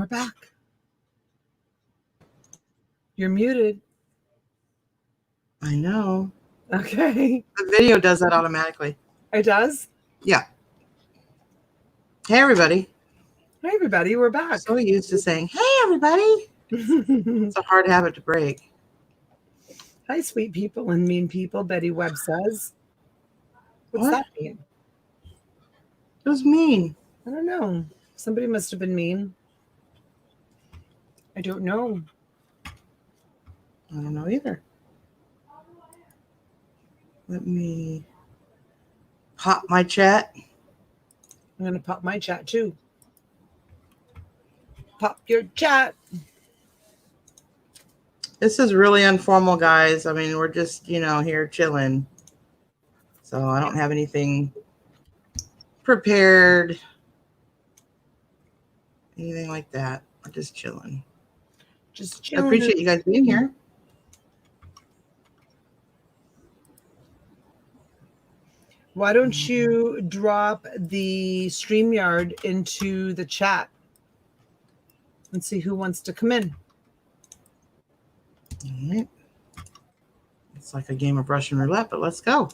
back. You're muted. I know. Okay. The video does that automatically. It does? Yeah. Hey, everybody. Hey, everybody. We're back. So used to saying, hey, everybody. It's a hard habit to break. Hi, sweet people and mean people, Betty Webb says. What's What? that mean? It was mean. I don't know. Somebody must have been mean. I don't know. I don't know either. Let me pop my chat. I'm going to pop my chat too. Pop your chat. This is really informal, guys. I mean, we're just, here chilling. So I don't have anything prepared. Anything like that. We're just chilling. Just I chilling. appreciate you guys being here. Why don't you drop the StreamYard into the chat and see who wants to come in? All right. It's like a game of Russian roulette, but let's go.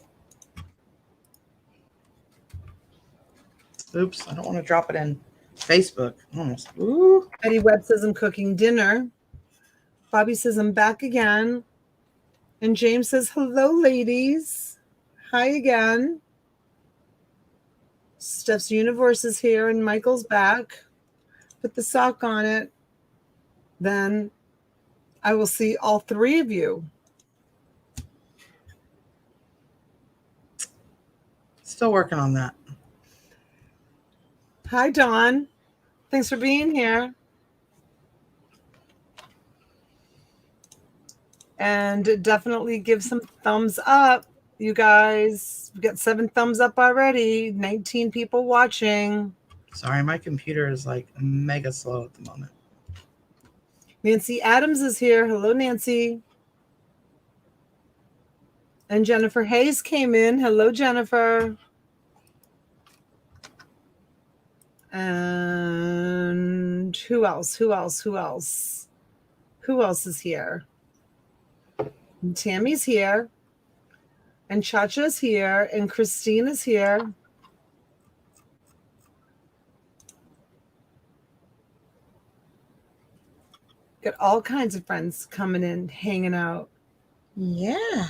Oops, I don't want to drop it in Facebook. Almost. Ooh. Betty Webb says I'm cooking dinner. Bobby says I'm back again. And James says, hello, ladies. Hi again. Steph's Universe is here and Michael's back. Put the sock on it. Then I will see all three of you. Still working on that. Hi, Dawn. Thanks for being here. And definitely give some thumbs up, you guys. We've got 7 thumbs up already. 19 people watching. Sorry, my computer is like mega slow at the moment. Nancy Adams is here. Hello, Nancy. And Jennifer Hayes came in. Hello, Jennifer. And who else? Who else is here? And Tammy's here. And Chacha's here. And Christine is here. Got all kinds of friends coming in, hanging out. Yeah.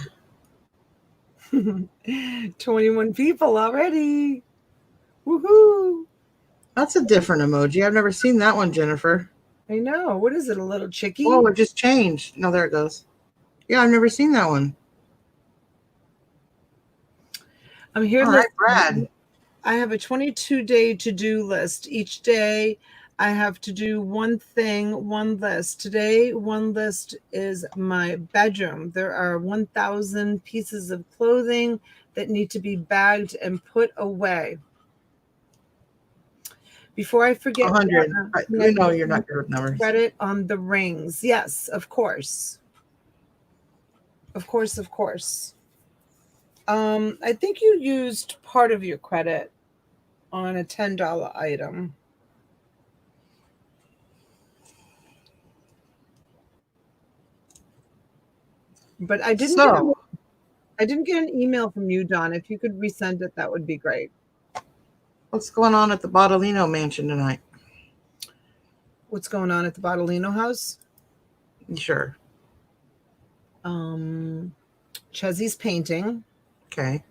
21 people already. Woohoo. That's a different emoji. I've never seen that one, Jennifer. I know. What is it, a little chickie? Oh, it just changed. No, there it goes. Yeah, I've never seen that one. I'm here. All right, Brad. I have a 22-day to-do list. Each day I have to do one thing, one list. Today, one list is my bedroom. There are 1,000 pieces of clothing that need to be bagged and put away. Before I forget, 100. You know you're not good with numbers. Credit on the rings. Yes, of course. Of course. I think you used part of your credit on a $10 item. But I didn't get an email from you, Don. If you could resend it, that would be great. What's going on at the Botolino mansion tonight? What's going on at the Botolino house? Sure. Chezzy's painting. Okay.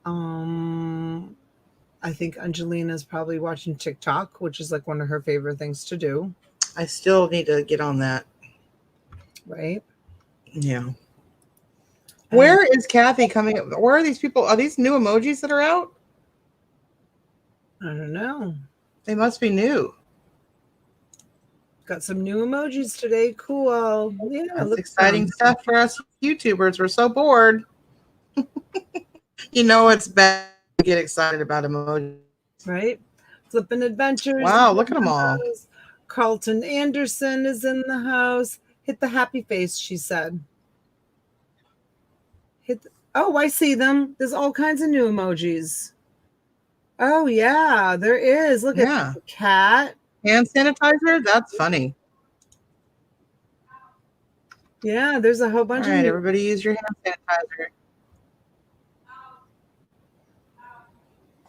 I think Angelina's probably watching TikTok, which is like one of her favorite things to do. I still need to get on that. Right? Yeah. Where is Kathy coming? Where are these people? Are these new emojis that are out? I don't know. They must be new. Got some new emojis today. Cool. Yeah, that's exciting stuff for us YouTubers. We're so bored. It's bad to get excited about emojis. Right? Flippin' Adventures. Wow, look at them all. Carlton Anderson is in the house. Hit the happy face, she said. Oh, I see them. There's all kinds of new emojis. Oh, yeah, there is. Look at the cat. Hand sanitizer? That's funny. Yeah, there's a whole All bunch of right, new. everybody use your hand sanitizer.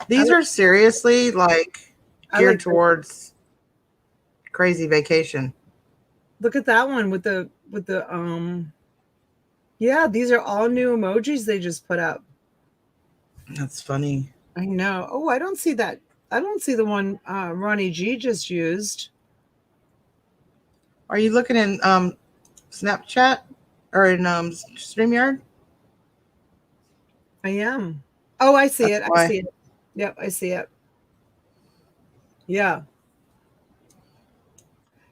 These like, are seriously like I geared like towards crazy vacation. look at that one with the yeah, these are all new emojis they just put up. That's funny. I know. Oh, I don't see that. I don't see the one Ronnie G just used. Are you looking in Snapchat or in StreamYard? I am. Oh, I see That's it. I why. see it. Yep, I see it. Yeah.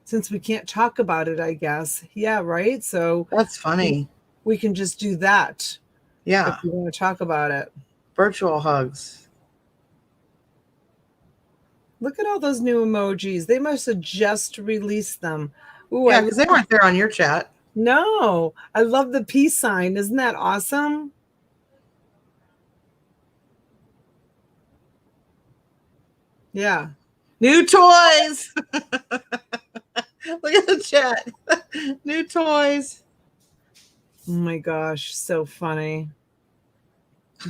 Since we can't talk about it, I guess. Yeah, right? So That's we, funny. we can just do that if Yeah. we want to talk about it. Virtual hugs. Look at all those new emojis. They must have just released them. Ooh, Yeah, because they weren't there on your chat. no. I love the peace sign. Isn't that awesome? Yeah. New toys. Look at the chat. New toys. Oh my gosh, so funny.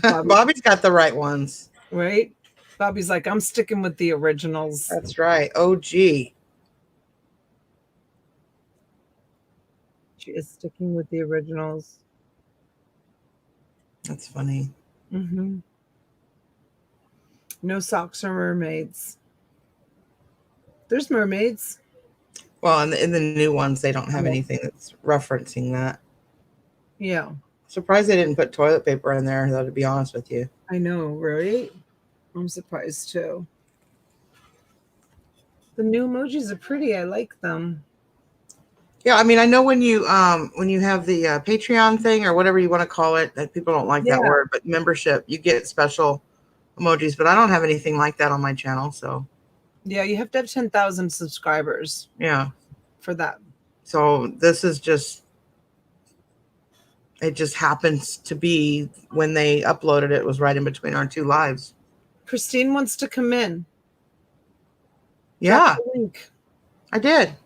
Bobby, Bobby's got the right ones. right? Bobby's like, I'm sticking with the originals. That's right. OG. She is sticking with the originals. That's funny. Mm-hmm. No socks or mermaids. There's mermaids. Well, in the new ones, they don't have Oh, anything that's referencing that. yeah, Surprised they didn't put toilet paper in there, though, to be honest with you. I know, right? I'm surprised too. The new emojis are pretty. I like them. Yeah, I mean, I know when you have the Patreon thing or whatever you want to call it, that people don't like that Yeah, word, but membership, you get special emojis, but I don't have anything like that on my channel, so yeah. You have to have 10,000 subscribers yeah. for that. So this is just it just happens to be when they uploaded it was right in between our two lives. Christine wants to come in. Drop Yeah, the link. I did. Let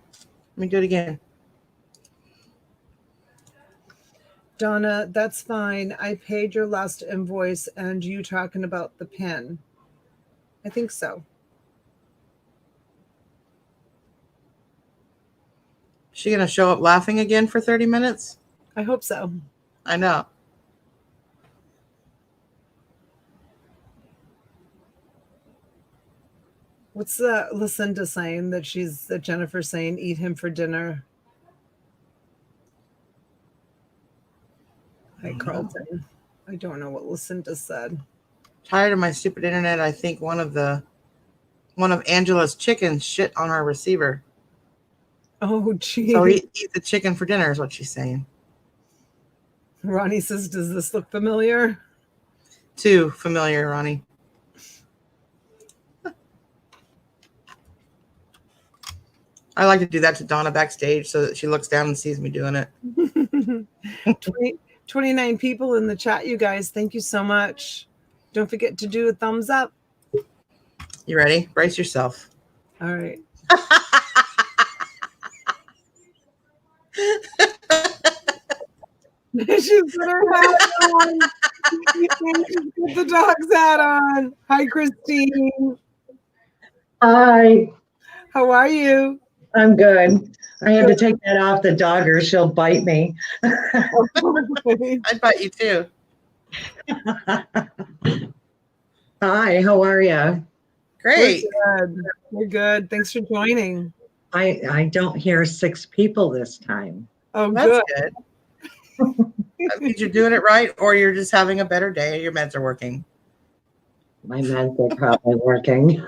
me do it again. Donna, that's fine. I paid your last invoice and you talking about the pen. I think so. Is she gonna show up laughing again for 30 minutes? I hope so. I know. What's Lucinda saying that Jennifer saying eat him for dinner? Hi, Carlton. I don't know what Lucinda said. Tired of my stupid internet. I think one of Angela's chickens shit on our receiver. Oh, gee. So eat the chicken for dinner is what she's saying. Ronnie says, does this look familiar? Too familiar, Ronnie. I like to do that to Donna backstage so that she looks down and sees me doing it. 29 people in the chat, you guys. Thank you so much. Don't forget to do a thumbs up. You ready? Brace yourself. All right. She's put her hat on. She's put the dog's hat on. Hi, Christine. Hi, How are you? I'm good. I had to take that off the dog or she'll bite me. I'd bite you too. Hi, how are you? Great. We're good. We're good. Thanks for joining. I don't hear 6 people this time. Oh, That's good. That means you're doing it right, or you're just having a better day. Your meds are working. My meds are probably working.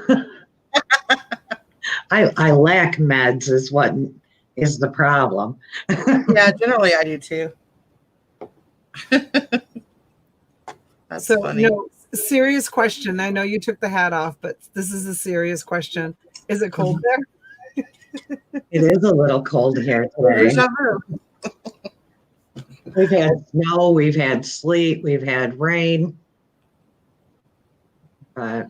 I lack meds is what is the problem. Yeah, generally I do too. That's So, funny. no, serious question. I know you took the hat off, but this is a serious question. Is it cold there? It is a little cold here today. We've had snow, we've had sleet, we've had rain. But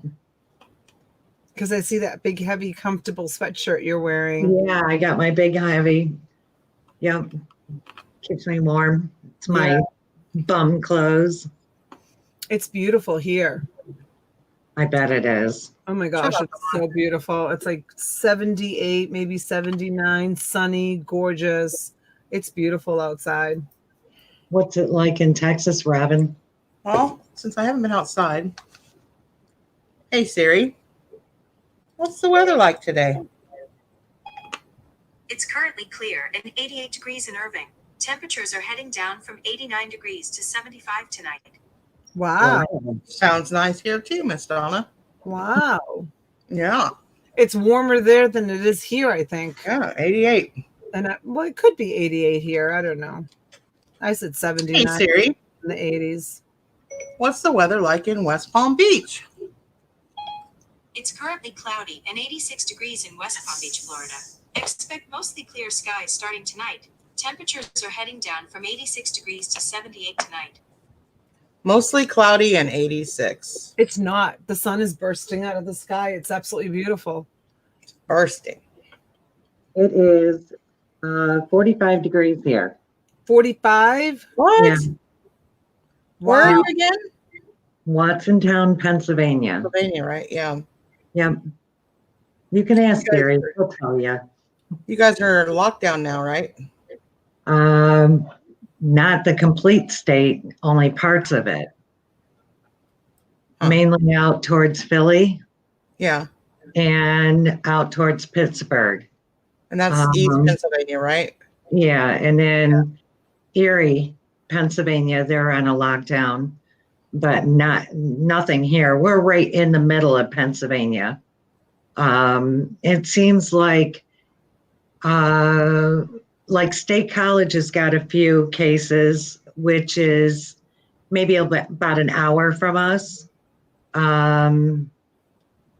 Because I see that big, heavy, comfortable sweatshirt you're wearing. Yeah, I got my big heavy. Yep. Keeps me warm. It's my Yeah. bum clothes. It's beautiful here. I bet it is. Oh my gosh, it's so beautiful. It's like 78, maybe 79, sunny, gorgeous. It's beautiful outside. What's it like in Texas, Robin? Well, since I haven't been outside, hey Siri, what's the weather like today? It's currently clear and 88 degrees in Irving. Temperatures are heading down from 89 degrees to 75 tonight. Wow. Sounds nice here too, Miss Donna. Wow. Yeah, It's warmer there than it is here, I think. yeah, 88. And well, it could be 88 here. I don't know. I said 79 Hey Siri, in the 80s. what's the weather like in West Palm Beach? It's currently cloudy and 86 degrees in West Palm Beach, Florida. Expect mostly clear skies starting tonight. Temperatures are heading down from 86 degrees to 78 tonight. Mostly cloudy and 86. It's not. The sun is bursting out of the sky. It's absolutely beautiful. Bursting. It is 45 degrees here. 45? What? Yeah. Where are Wow. you again? Watsontown, Pennsylvania. Pennsylvania, right? Yeah. Yep. You can ask You guys Gary. are- He'll tell you. You guys are in lockdown now, right? Not the complete state, only parts of it. Huh. Mainly out towards Philly Yeah. and out towards Pittsburgh. And that's East Pennsylvania, right? Yeah, and then Erie, Pennsylvania, they're on a lockdown, but nothing here. We're right in the middle of Pennsylvania. It seems like State College has got a few cases, which is maybe about an hour from us.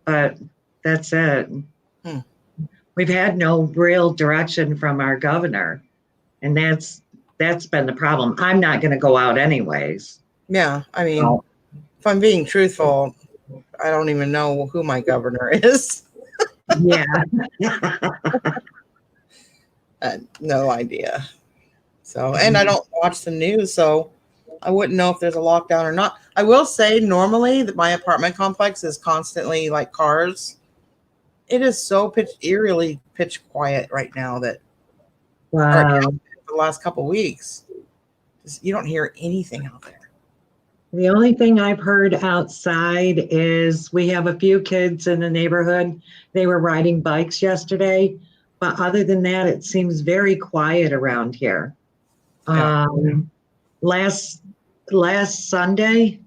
But that's it. Hmm. We've had no real direction from our governor, and that's been the problem. I'm not going to go out anyways. Yeah. I mean, So, if I'm being truthful, I don't even know who my governor is. yeah. No idea. So, and I don't watch the news, so I wouldn't know if there's a lockdown or not. I will say normally that my apartment complex is constantly like cars. It is so eerily pitch quiet right now that Wow. the last couple weeks, you don't hear anything out there. The only thing I've heard outside is we have a few kids in the neighborhood. They were riding bikes yesterday, but other than that, it seems very quiet around here. Yeah. Last Saturday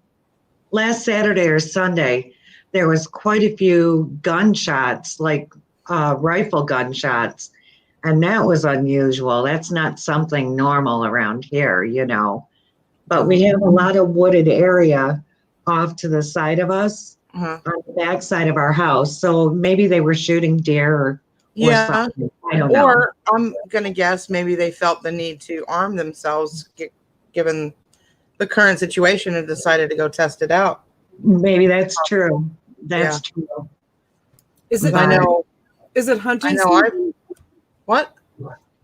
or Sunday, there was quite a few gunshots, like rifle gunshots, and that was unusual. That's not something normal around here, you know. But we have a lot of wooded area off to the side of us, Uh-huh. on the back side of our house. So maybe they were shooting deer or Yeah. something. I don't know. Or I'm going to guess maybe they felt the need to arm themselves given the current situation and decided to go test it out. Maybe that's true. That's true. Is it? I know. Is it hunting I know. season? What?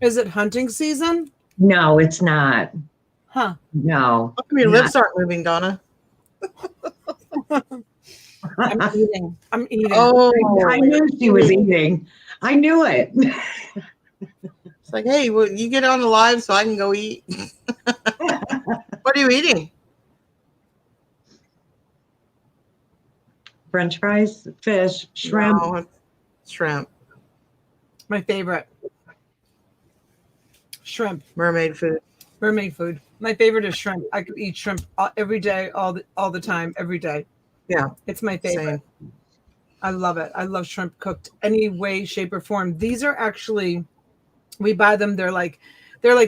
Is it hunting season? No, it's not. Huh. No. How come your lips aren't moving, Donna? I'm eating. I'm eating. Oh, I knew she was eating. I knew it. it's like, hey, well, you get on the live so I can go eat. What are you eating? French fries, fish, shrimp. No, shrimp, My favorite. Shrimp. mermaid food. Mermaid food. My favorite is shrimp. I could eat shrimp every day, all the time, every day. Yeah, It's my favorite. same. I love it. I love shrimp cooked any way, shape, or form. These are actually, we buy them. They're like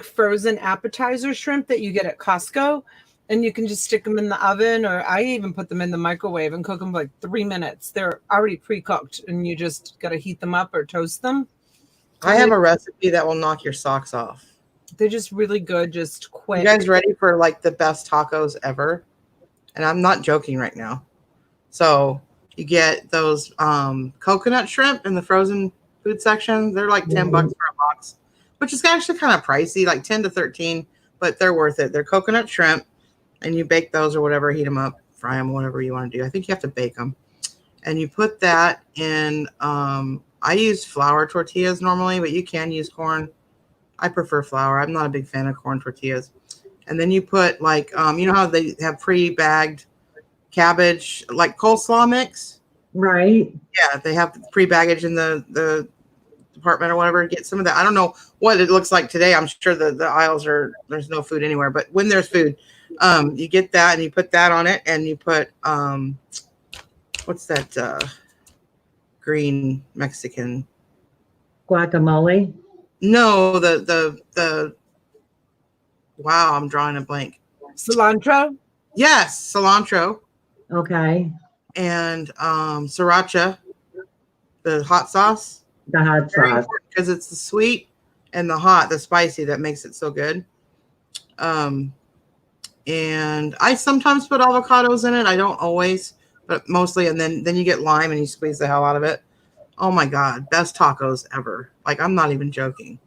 frozen appetizer shrimp that you get at Costco, and you can just stick them in the oven, or I even put them in the microwave and cook them for like 3 minutes. They're already pre-cooked, and you just got to heat them up or toast them. I have a recipe that will knock your socks off. They're just really good, just quick. You guys ready for like the best tacos ever? And I'm not joking right now. So You get those coconut shrimp in the frozen food section. They're like $10 for a box, which is actually kind of pricey, like 10 to 13, but they're worth it. They're coconut shrimp, and you bake those or whatever, heat them up, fry them, whatever you want to do. I think you have to bake them. And you put that in, I use flour tortillas normally, but you can use corn. I prefer flour. I'm not a big fan of corn tortillas. And then you put like, you know how they have pre-bagged cabbage, like coleslaw mix? Right. Yeah, they have pre-baggage in the department or whatever. Get some of that. I don't know what it looks like today. I'm sure the aisles there's no food anywhere, but when there's food, you get that and you put that on it, and you put what's that green Mexican Guacamole. no the wow, I'm drawing a blank. Cilantro. Yes, cilantro Okay. and sriracha, the hot sauce. The hot sauce. Because it's the sweet and the hot, the spicy that makes it so good. And I sometimes put avocados in it. I don't always, but mostly. And then you get lime and you squeeze the hell out of it. Oh my God, best tacos ever. Like, I'm not even joking.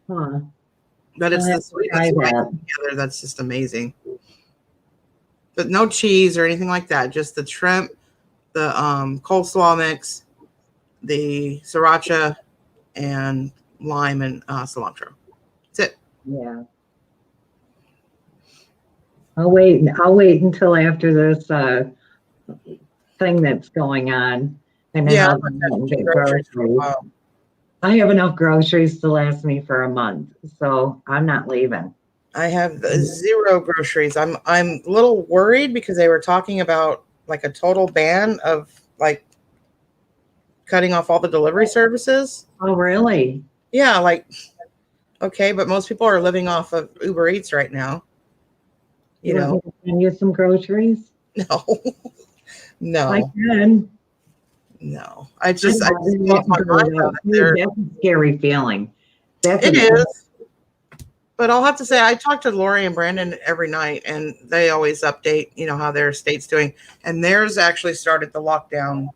Huh. But it's the sweet and spicy together that's just amazing. But no cheese or anything like that. Just the shrimp, the coleslaw mix, the sriracha, and lime and cilantro. That's it. Yeah. I'll wait until after this thing that's going on, and then Yeah, I'll go out and get groceries. I have enough groceries to last me for a month, so I'm not leaving. I have zero groceries. I'm a little worried because they were talking about like a total ban of like cutting off all the delivery services. Oh, really? Yeah, like, okay, but most people are living off of Uber Eats right now. You know, want me to send you some groceries? no, no, I can. no. I just lost my mind on it. That's a scary feeling. It is. But I'll have to say, I talk to Lori and Brandon every night, and they always update, you know, how their state's doing. And theirs actually started the lockdown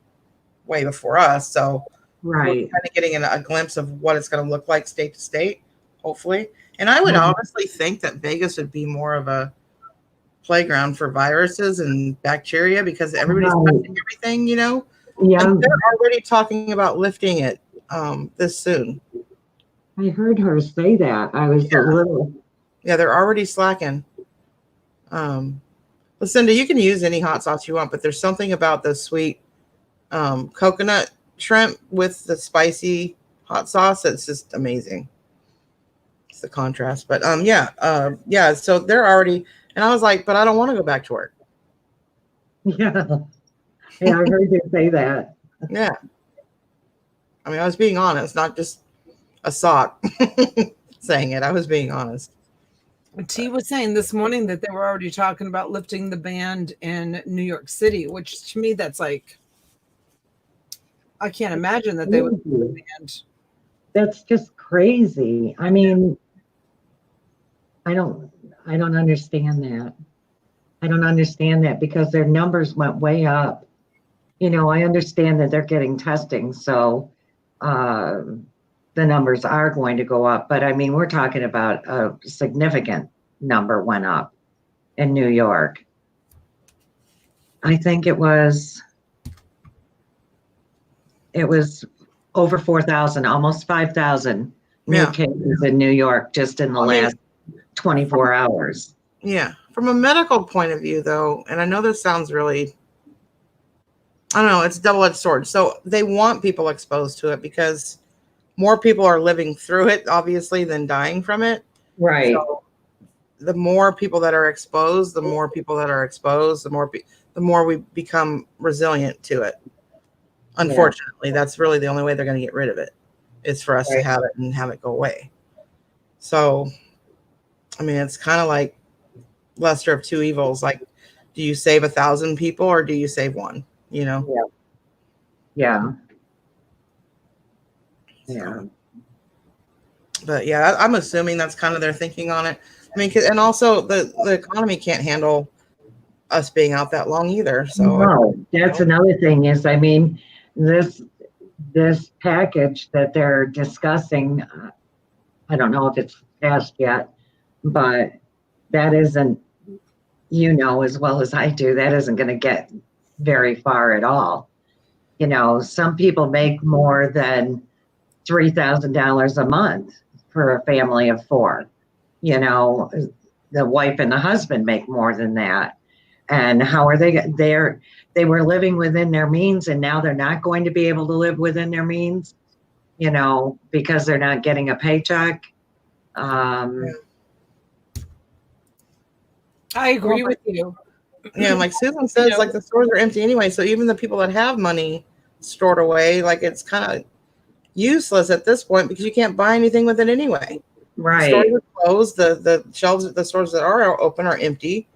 way before us. So right, we're kind of getting a glimpse of what it's going to look like state to state, hopefully. And I would honestly think that Vegas would be more of a playground for viruses and bacteria because everybody's touching everything, you know. Yeah, and they're already talking about lifting it this soon. I heard her say that. I was a little. Yeah, they're already slacking. Lucinda, you can use any hot sauce you want, but there's something about the sweet coconut shrimp with the spicy hot sauce that's just amazing. It's the contrast, but yeah. So they're already, and I was like, but I don't want to go back to work. Yeah, I heard you say that. Yeah, I mean, I was being honest, not just a sock saying it. I was being honest. T was saying this morning that they were already talking about lifting the ban in New York City, which to me, that's like, I can't imagine that they would lift the ban. That's just crazy. I mean, I don't understand that. I don't understand that because their numbers went way up. You know, I understand that they're getting testing, so the numbers are going to go up. But I mean, we're talking about a significant number went up in New York. I think it was over 4,000, almost 5,000 new cases in New York just in the last 24 hours. Yeah. From a medical point of view, though, and I know this sounds really, I don't know, it's a double-edged sword. So they want people exposed to it because more people are living through it, obviously, than dying from it. Right. So the more people that are exposed, the more people that are exposed, the more we become resilient to it. Unfortunately, that's really the only way they're going to get rid of it is for us to have it and have it go away. So, I mean, it's kind of like lesser of two evils. Like, do you save 1,000 people or do you save one? You know? Yeah. But yeah, I'm assuming that's kind of their thinking on it. I mean, and also the economy can't handle us being out that long either. So No, that's another thing is, I mean, this this package that they're discussing, I don't know if it's passed yet, but that isn't, you know, as well as I do, that isn't going to get very far at all. You know, some people make more than $3,000 a month for a family of four. You know, the wife and the husband make more than that. And how are they were living within their means, and now they're not going to be able to live within their means, you know, because they're not getting a paycheck. Yeah. I agree with you. Yeah, like Susan says, like the stores are empty anyway. So even the people that have money stored away, like it's kind of useless at this point because you can't buy anything with it anyway. Right. Stores are closed. The shelves at the stores that are open are empty.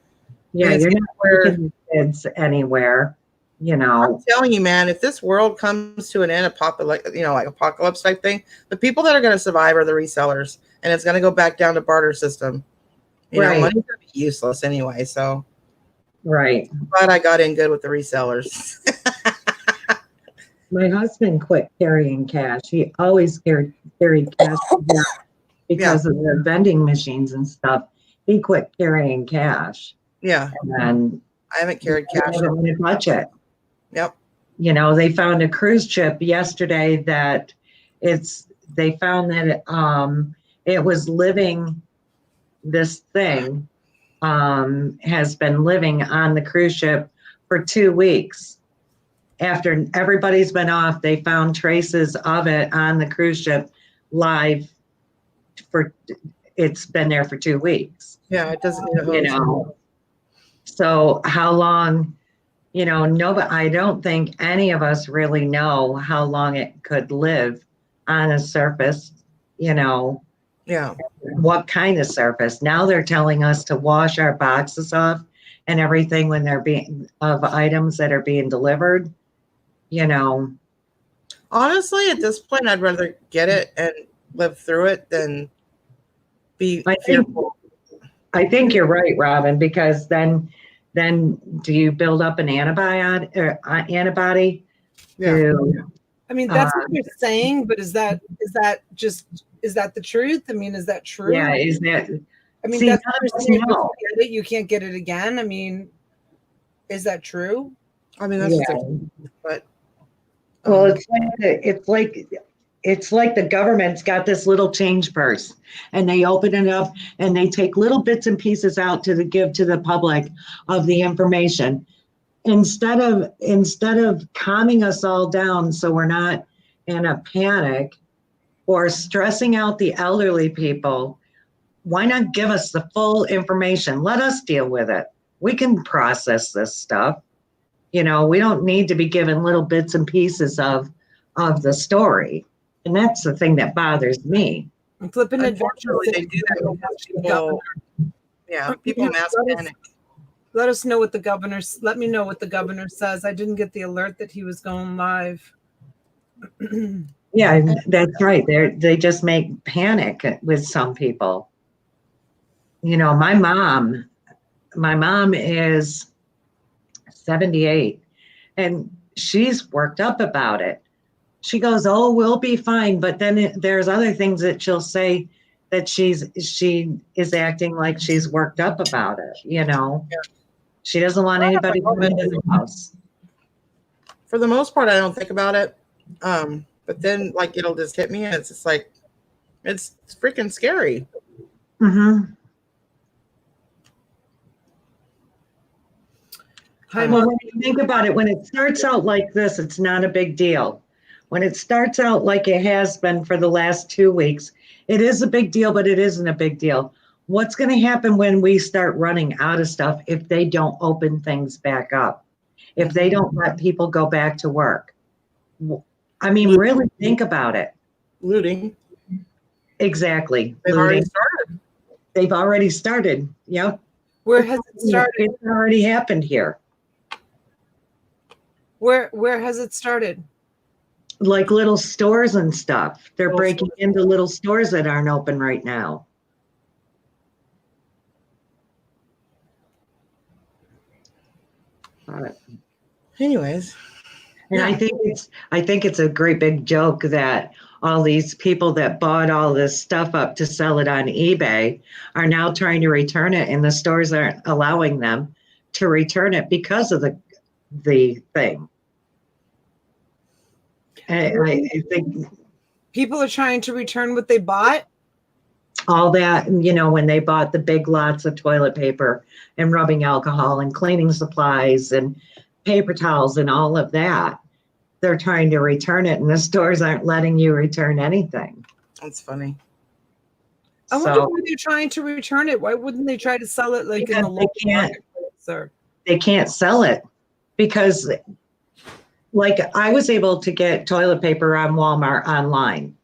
Yeah, you're not taking kids anywhere, you know. I'm telling you, man, if this world comes to an end, like apocalypse type thing, the people that are going to survive are the resellers, and it's going to go back down to barter system. You know, money's going to be useless anyway. So, right. I'm glad I got in good with the resellers. My husband quit carrying cash. He always carried cash because of the vending machines and stuff. He quit carrying cash. Yeah. And I haven't carried cash. I don't want to touch it. Yep. You know, they found a cruise ship yesterday that they found that it was living, this thing has been living on the cruise ship for 2 weeks. After everybody's been off, they found traces of it on the cruise ship live it's been there for 2 weeks. Yeah, it doesn't need a hose. You know, so how long, you know, but I don't think any of us really know how long it could live on a surface, you know. Yeah. What kind of surface? Now they're telling us to wash our boxes off and everything when they're being of items that are being delivered, you know. Honestly, at this point, I'd rather get it and live through it than be fearful. I think you're right, Robin, because then do you build up an antibody? Yeah. I mean, that's what you're saying, but is that the truth? I mean, is that true? Yeah, is that? I mean, that's what you're saying. No. You can't get it again. I mean, is that true? I mean, that's but well, it's like the government's got this little change purse, and they open it up and they take little bits and pieces out to give to the public of the information. Instead of calming us all down so we're not in a panic or stressing out the elderly people, why not give us the full information? Let us deal with it. We can process this stuff. You know, we don't need to be given little bits and pieces of the story. And that's the thing that bothers me. I'm flipping it. Unfortunately, they do that with people. Yeah, people mass panic. Let us know what the governor. Let me know what the governor says. I didn't get the alert that he was going live. Yeah, that's right. They just make panic with some people. You know, my mom is 78, and she's worked up about it. She goes, "Oh, we'll be fine," but then there's other things that she'll say that she is acting like she's worked up about it. You know, she doesn't want anybody coming into the house. For the most part, I don't think about it, but then like it'll just hit me, and it's just like it's freaking scary. Mm-hmm. Well, when you think about it, when it starts out like this, it's not a big deal. When it starts out like it has been for the last 2 weeks, it is a big deal, but it isn't a big deal. What's going to happen when we start running out of stuff if they don't open things back up? If they don't let people go back to work? I mean, really think about it. Looting. Exactly. They've already started. They've already started. Yep. Where has it started? It's already happened here. Where has it started? Like little stores and stuff. They're breaking into little stores that aren't open right now. But, Anyways, and Yeah. I think it's a great big joke that all these people that bought all this stuff up to sell it on eBay are now trying to return it, and the stores aren't allowing them to return it because of the thing. And I think People are trying to return what they bought. all that, you know, when they bought the big lots of toilet paper and rubbing alcohol and cleaning supplies and paper towels and all of that, they're trying to return it, and the stores aren't letting you return anything. that's funny. I wonder So why they're trying to return it. Why wouldn't they try to sell it like in the because local marketplace? Or they can't sell it because, like, I was able to get toilet paper on Walmart online.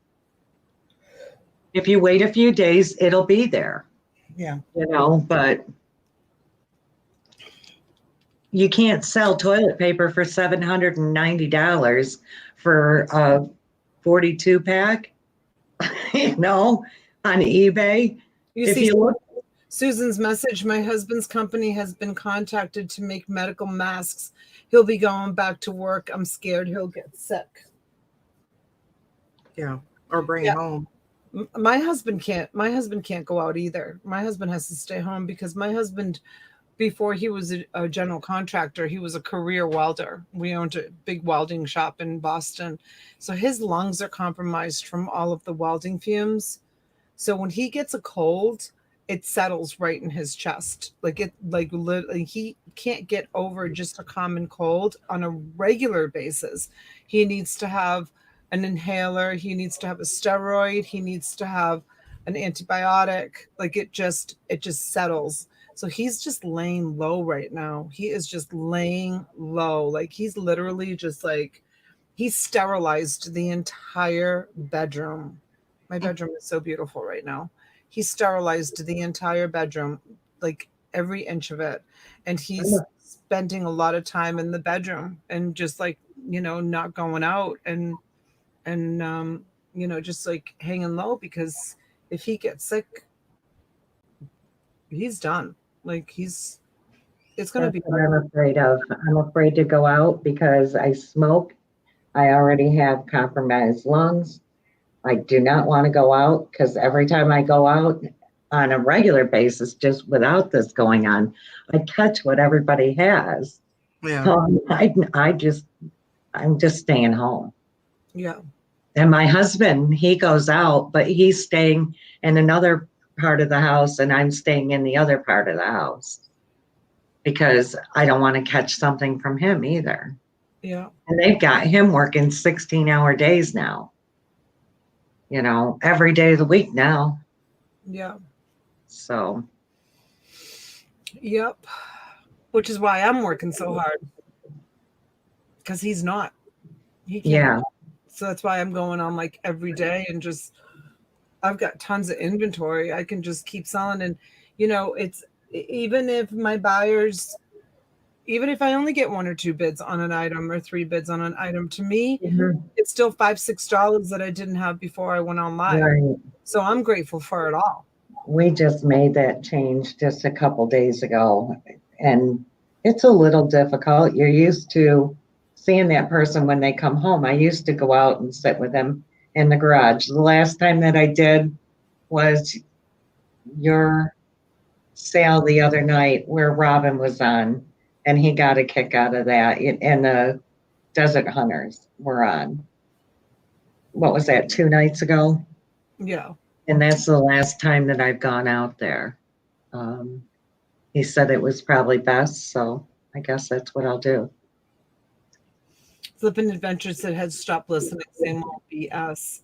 If you wait a few days, it'll be there, Yeah. you know, but you can't sell toilet paper for $790 for a 42 pack, you know, on eBay. you If see you look, Susan's message, my husband's company has been contacted to make medical masks. He'll be going back to work. I'm scared he'll get sick. Yeah. Or bring Yeah. it home. My husband can't go out either. My husband has to stay home because my husband, before he was a general contractor, he was a career welder. We owned a big welding shop in Boston. So his lungs are compromised from all of the welding fumes. So when he gets a cold, it settles right in his chest. Like literally, he can't get over just a common cold on a regular basis. He needs to have an inhaler. He needs to have a steroid. He needs to have an antibiotic. Like it just settles. So he's just laying low right now. He is just laying low. Like he's literally just like he's sterilized the entire bedroom. My bedroom is so beautiful right now. He sterilized the entire bedroom, like every inch of it. And he's spending a lot of time in the bedroom and just like, not going out and just like hanging low because if he gets sick, he's done. Like it's gonna that's be what I'm afraid of. I'm afraid to go out because I smoke. I already have compromised lungs. I do not want to go out because every time I go out on a regular basis, just without this going on, I catch what everybody has. Yeah. So I'm just staying home. yeah. And my husband, he goes out, but he's staying in another part of the house, and I'm staying in the other part of the house because I don't want to catch something from him either. Yeah. And they've got him working 16-hour days now, you know, every day of the week now. Yeah. So, Yep. Which is why I'm working so hard. Because he's not. He can't. yeah. So that's why I'm going on like every day and just I've got tons of inventory. I can just keep selling and it's even if my buyers even if I only get one or two bids on an item or three bids on an item, to me, Mhm. it's still $5-6 that I didn't have before I went on live. Right. So I'm grateful for it all. We just made that change just a couple days ago, and it's a little difficult. You're used to seeing that person when they come home. I used to go out and sit with them in the garage. The last time that I did was your sale the other night where Robin was on, and he got a kick out of that. And the Desert Hunters were on. What was that, 2 nights ago? Yeah. And that's the last time that I've gone out there. He said it was probably best, so I guess that's what I'll do. Flippin' Adventures that has stopped listening, same old BS.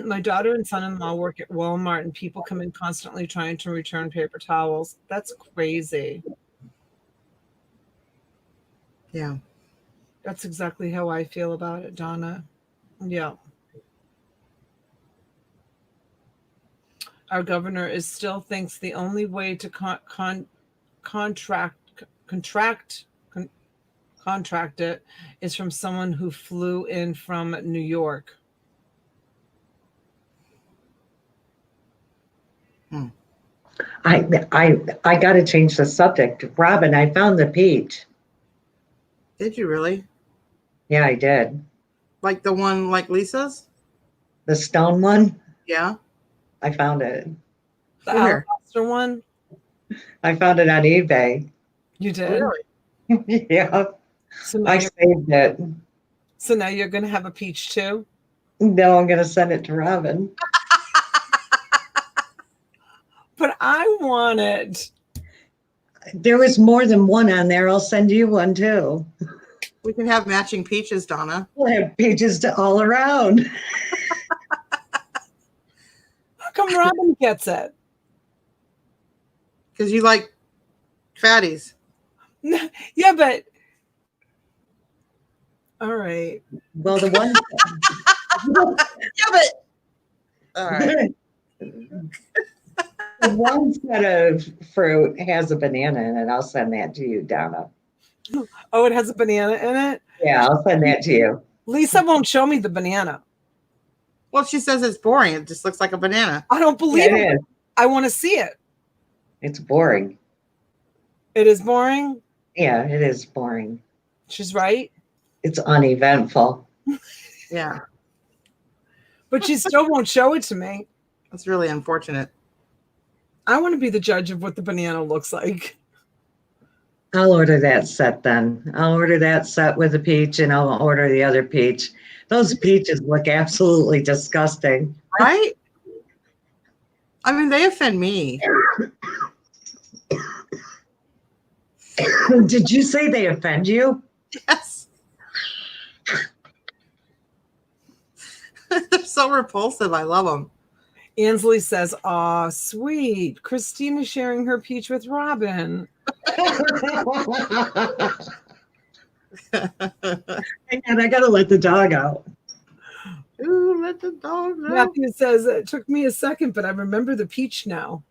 My daughter and son-in-law work at Walmart and people come in constantly trying to return paper towels. That's crazy. Yeah. That's exactly how I feel about it, Donna. Yeah. Our governor is still thinks the only way to contract it is from someone who flew in from New York. I got to change the subject. Robin, I found the peach. Did you really? Yeah, I did. Like the one like Lisa's? The stone one, Yeah. I found it. The Where? alabaster one? I found it on eBay. You did? Really? Yeah, So now I you're, saved it. so now you're going to have a peach too? No, I'm going to send it to Robin. But I want it. There was more than one on there. I'll send you one too. We can have matching peaches, Donna. We'll have peaches to all around. How come Robin gets it? Because you like fatties. Yeah, but all right. Well, the one Yeah, but all right. the one set of fruit has a banana in it. I'll send that to you, Donna. Oh, it has a banana in it? Yeah, I'll send that to you. Lisa won't show me the banana. Well, she says it's boring. It just looks like a banana. I don't Yeah, believe it it. is. I want to see it. It's boring. It is boring. Yeah, it is boring. She's right. It's uneventful. Yeah. But she still won't show it to me. That's really unfortunate. I want to be the judge of what the banana looks like. I'll order that set then. I'll order that set with a peach and I'll order the other peach. Those peaches look absolutely disgusting. Right? I mean, they offend me. Did you say they offend you? Yes. They're so repulsive. I love them. Ansley says, "Aw, sweet. Christina's sharing her peach with Robin." And I gotta let the dog out. Ooh, let the dog out. Matthew says, "It took me a second, but I remember the peach now."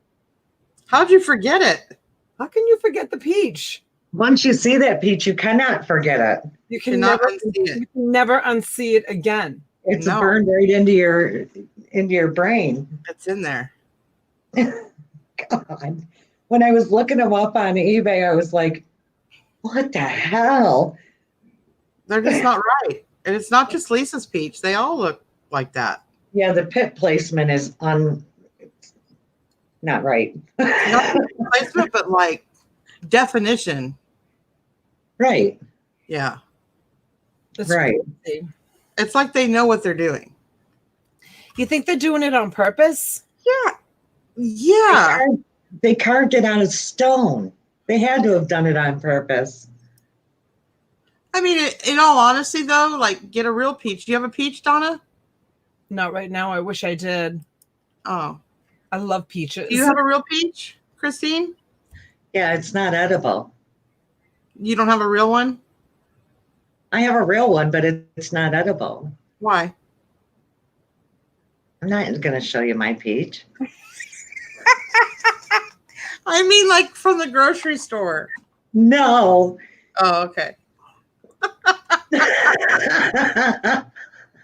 How'd you forget it? How can you forget the peach? Once you see that peach, you cannot forget it. You can Cannot never unsee it. you can never unsee it again. It's No. burned right into your brain. It's in there. God. When I was looking them up on eBay, I was like, what the hell? They're just not right. And it's not just Lisa's peach. They all look like that. Yeah, the pit placement is not right. Not placement, but like definition. Right, Yeah. That's right. crazy. It's like they know what they're doing. You think they're doing it on purpose? Yeah. Yeah. They carved it out of stone. They had to have done it on purpose. I mean, in all honesty, though, like get a real peach. Do you have a peach, Donna? Not right now. I wish I did. Oh. I love peaches. Do you have a real peach, Christine? Yeah, it's not edible. You don't have a real one? I have a real one, but it's not edible. Why? I'm not going to show you my peach. I mean, like from the grocery store. No. Oh, okay.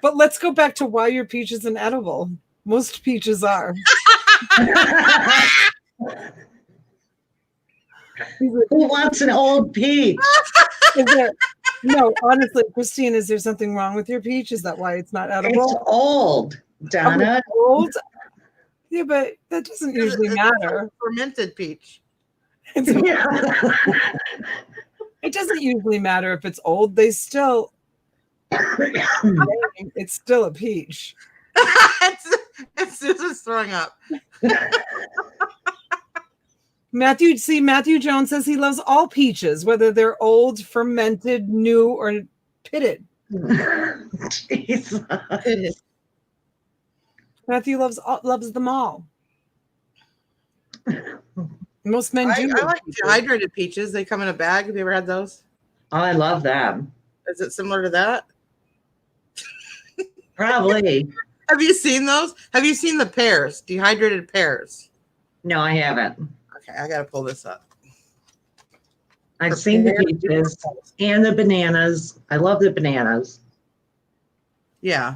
But let's go back to why your peach isn't edible. Most peaches are. Who wants an old peach? No, honestly, Christine, is there something wrong with your peach? Is that why it's not It's edible? old, Donna. Oh, old? Yeah, but that doesn't usually It's matter. a fermented peach. Yeah. It doesn't usually matter if it's old. They still, it's still a peach. it's just throwing up. Matthew Jones says he loves all peaches, whether they're old, fermented, new, or pitted. Jesus. Matthew loves them all. Most men do. I like dehydrated peaches. They come in a bag. Have you ever had those? Oh, I love them. Is it similar to that? Probably. Have you seen those? Have you seen the pears? Dehydrated pears. No, I haven't. Okay, I gotta pull this up. I've seen the Pears. peaches and the bananas. I love the bananas. Yeah.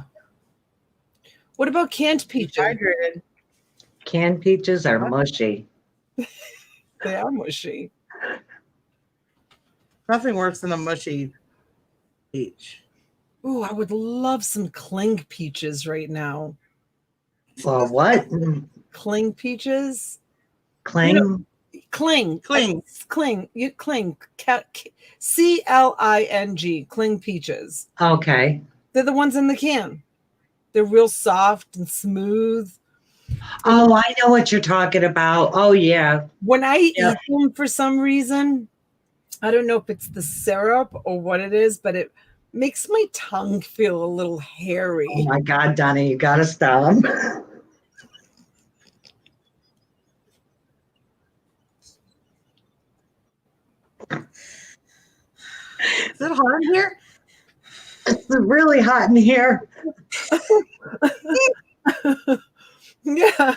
What about canned peaches? Dehydrated. Canned peaches are mushy. They are mushy. Nothing worse than a mushy peach. Ooh, I would love some cling peaches right now. Well, what? Cling peaches? Cling? Cling. Cling. Cling. You cling. CLING. Cling peaches. Okay. They're the ones in the can. They're real soft and smooth. Oh, I know what you're talking about. Oh, yeah. When I Yeah. eat them for some reason, I don't know if it's the syrup or what it is, but it makes my tongue feel a little hairy. Oh, my God, Donnie, you got to stop. Is it hot in here? It's really hot in here. Yeah.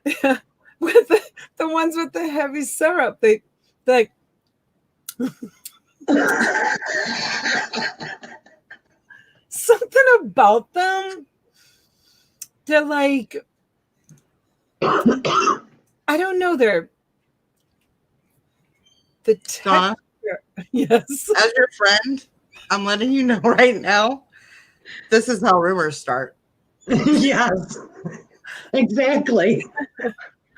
Yeah. With the ones with the heavy syrup, they like something about them. They're like, I don't know. They're the Donna, texture. Yes. as your friend, I'm letting you know right now, this is how rumors start. Yes, exactly.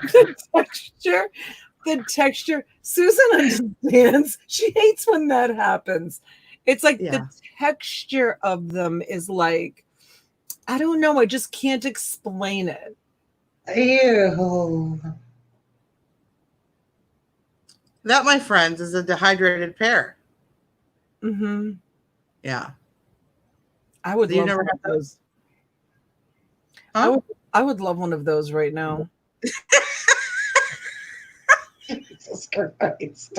The texture. Susan understands. She hates when that happens. It's like Yeah. the texture of them is like, I don't know. I just can't explain it. Ew. That, my friends, is a dehydrated pear. Mm-hmm. Yeah. I would You love never one had of those. Huh? I would love one of those right now. Jesus Christ.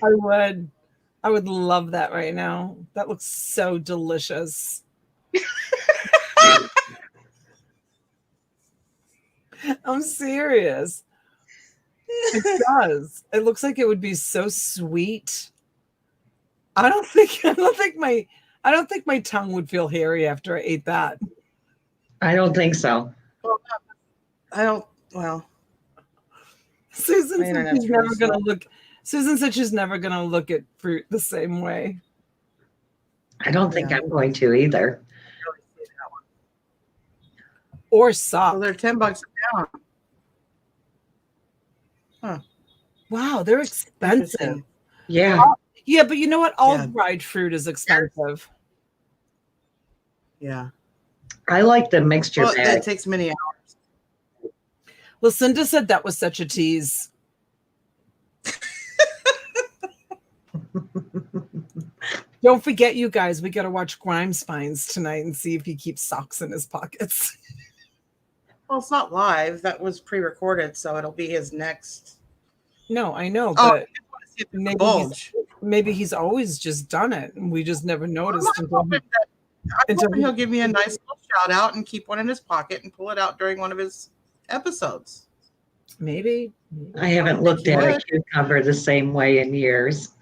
I would love that right now. That looks so delicious. I'm serious. It does. It looks like it would be so sweet. I don't think my tongue would feel hairy after I ate that. I don't think so. I don't, well, Susan My said internet's she's really never gonna slow. look. Susan said she's never gonna look at fruit the same way. I don't think Yeah. I'm going to either. Or so sock. they're $10 down. Wow, they're expensive. Interesting. Yeah. Yeah, but you know what? All Yeah. dried fruit is expensive. Yeah. I like the mixture Well, bag. that takes many hours. Lucinda said that was such a tease. Don't forget, you guys, we got to watch Grimes Finds tonight and see if he keeps socks in his pockets. Well, it's not live. That was pre-recorded, so it'll be his next. No, I know, Oh, but I just want to see if there's a maybe bulge. maybe he's always just done it and we just never noticed I'm until hoping he'll give me a nice little shout out and keep one in his pocket and pull it out during one of his episodes. maybe. I haven't looked you at a would. cucumber the same way in years.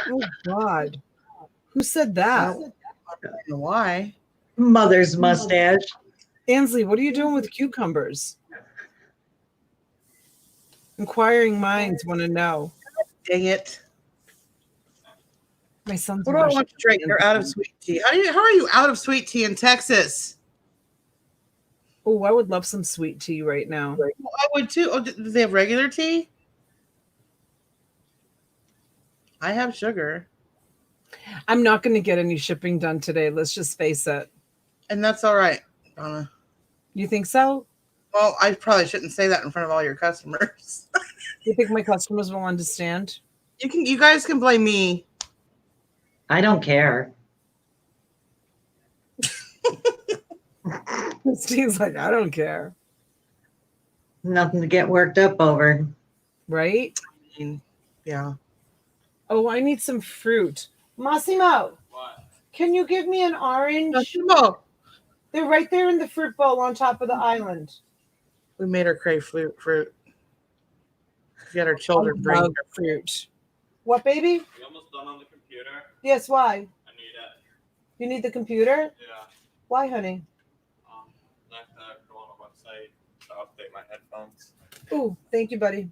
Oh God. Who said that? Well, I don't know why. Mother's mustache. Ansley, what are you doing with cucumbers? Inquiring minds want to know. Dang it. My son's What do I want to drink? They're out of sweet tea. How are you out of sweet tea in Texas? Oh, I would love some sweet tea right now. Well, I would too. Oh, do they have regular tea? I have sugar. I'm not going to get any shipping done today. Let's just face it. And that's all right, Donna. You think so? Well, I probably shouldn't say that in front of all your customers. You think my customers will understand? You guys can blame me. I don't care. Christine's like, I don't care. Nothing to get worked up over. Right? I mean, yeah. Oh, I need some fruit. Massimo, What? can you give me an orange? Massimo. They're right there in the fruit bowl on top of the island. We made her crave fruit. We had our I children bring love their fruit. What, baby? You almost done on the computer? Yes, why? I need it. You need the computer? Yeah. Why, honey? I have to go on a website to update my headphones. Oh, thank you, buddy.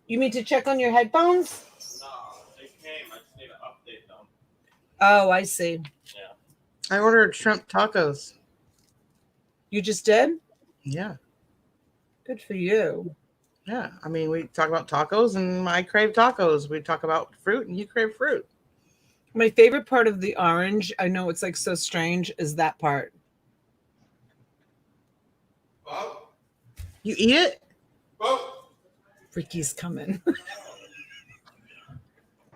You mean to check on your headphones? No, they came. I just need to update them. Oh, I see. Yeah. I ordered shrimp tacos. You just did? Yeah. Good for you. Yeah. I mean, we talk about tacos and I crave tacos. We talk about fruit and you crave fruit. My favorite part of the orange, I know it's like so strange, is that part. Bob? You eat it? Bob? Ricky's coming.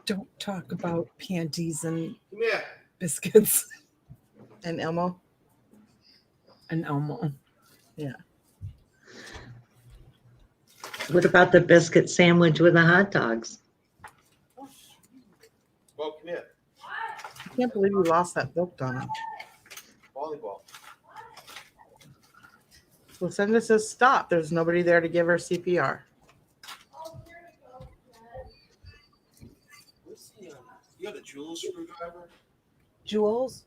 Don't talk about panties and Come here. biscuits And Elmo? and Elmo. Yeah. What about the biscuit sandwich with the hot dogs? Bob, come here. I can't believe you lost that book, Donna. Volleyball. Well, Cinda says stop. There's nobody there to give her CPR. You got a jewel screwdriver? Jules?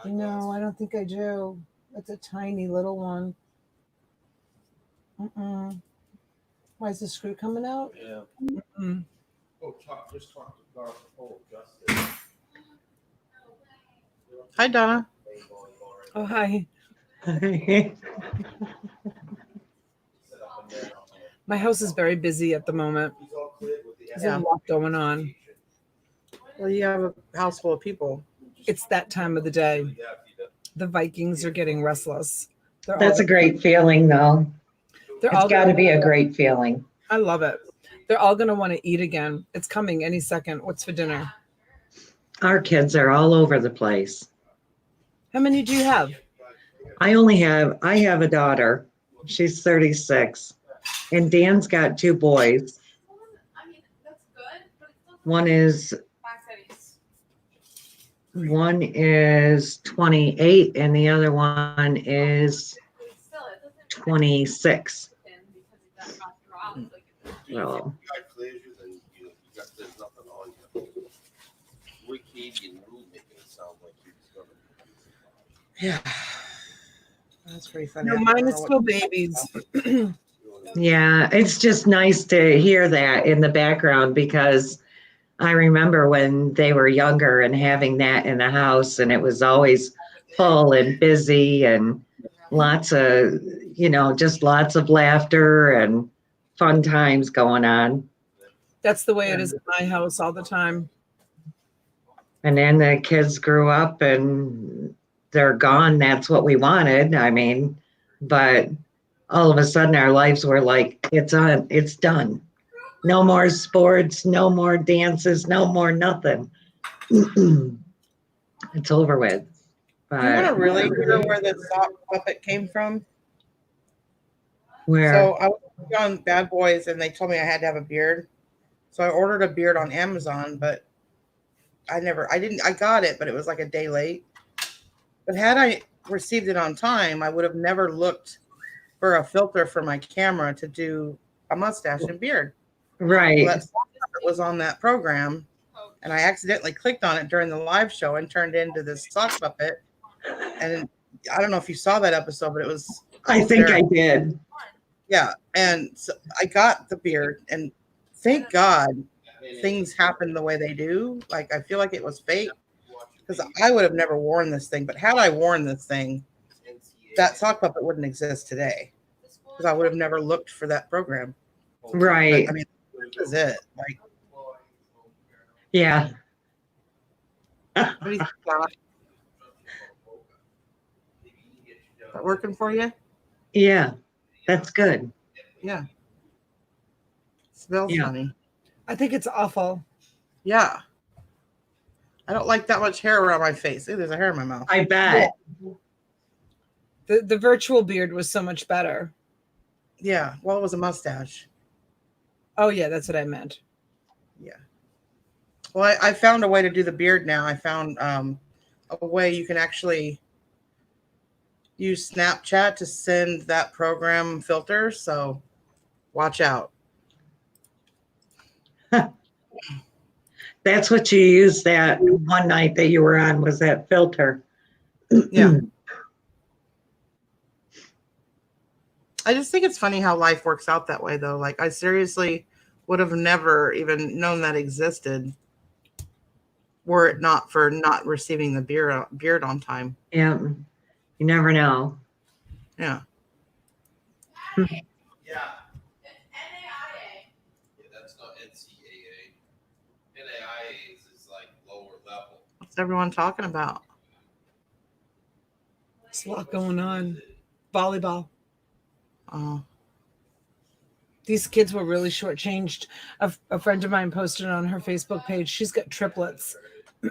No, I don't think I do. It's a tiny little one. Why is the screw coming out? Yeah. Mm. Oh, just talk to Garth. Oh, Justin. Hi, Donna. Oh, hi. My house is very busy at the moment. There's a lot going on. Well, you have a house full of people. It's that time of the day. The Vikings are getting restless. That's a great feeling, though. They're It's all got to be a great feeling. I love it. They're all going to want to eat again. It's coming any second. What's for dinner? Our kids are all over the place. How many do you have? I have a daughter. She's 36. And Dan's got two boys. One is 28 and the other one is 26. So, Yeah. That's pretty funny. No, I mine don't is know still what- babies. yeah, it's just nice to hear that in the background because I remember when they were younger and having that in the house and it was always full and busy and lots of, just lots of laughter and fun times going on. That's the way it is in my house all the time. And then the kids grew up and they're gone. That's what we wanted. I mean, but all of a sudden our lives were like, it's done. No more sports, no more dances, no more nothing. It's over with. Do you want to really hear where the sock puppet came from? Where? So I was on Bad Boys and they told me I had to have a beard. So I ordered a beard on Amazon, but I got it, but it was like a day late. But had I received it on time, I would have never looked for a filter for my camera to do a mustache and beard. Right. Well, that sock puppet was on that program, and I accidentally clicked on it during the live show and turned into this sock puppet. And I don't know if you saw that episode, but it was. I think I did. Yeah, and so I got the beard, and thank God things happen the way they do. Like I feel like it was fake because I would have never worn this thing. But had I worn this thing, that sock puppet wouldn't exist today because I would have never looked for that program. Right. But, I mean, this is it. Like, Yeah. what do you think, Donna? Is that working for you? Yeah. That's good. Yeah. Smells Yeah. funny. I think it's awful. Yeah. I don't like that much hair around my face. Ooh, there's a hair in my mouth. I bet. The virtual beard was so much better. Yeah. Well, it was a mustache. Oh, yeah, that's what I meant. Yeah. Well, I found a way to do the beard now. I found a way you can actually use Snapchat to send that program filters. So watch out. That's what you used that one night that you were on was that filter. Yeah. I just think it's funny how life works out that way, though. Like, I seriously would have never even known that existed were it not for not receiving the beard on time. Yeah, you never know. Yeah. Yeah. Yeah, that's not NCAA. NAIA is like lower level. What's everyone talking about? There's a lot going on. Volleyball. Oh, These kids were really shortchanged. A friend of mine posted on her Facebook page. She's got triplets,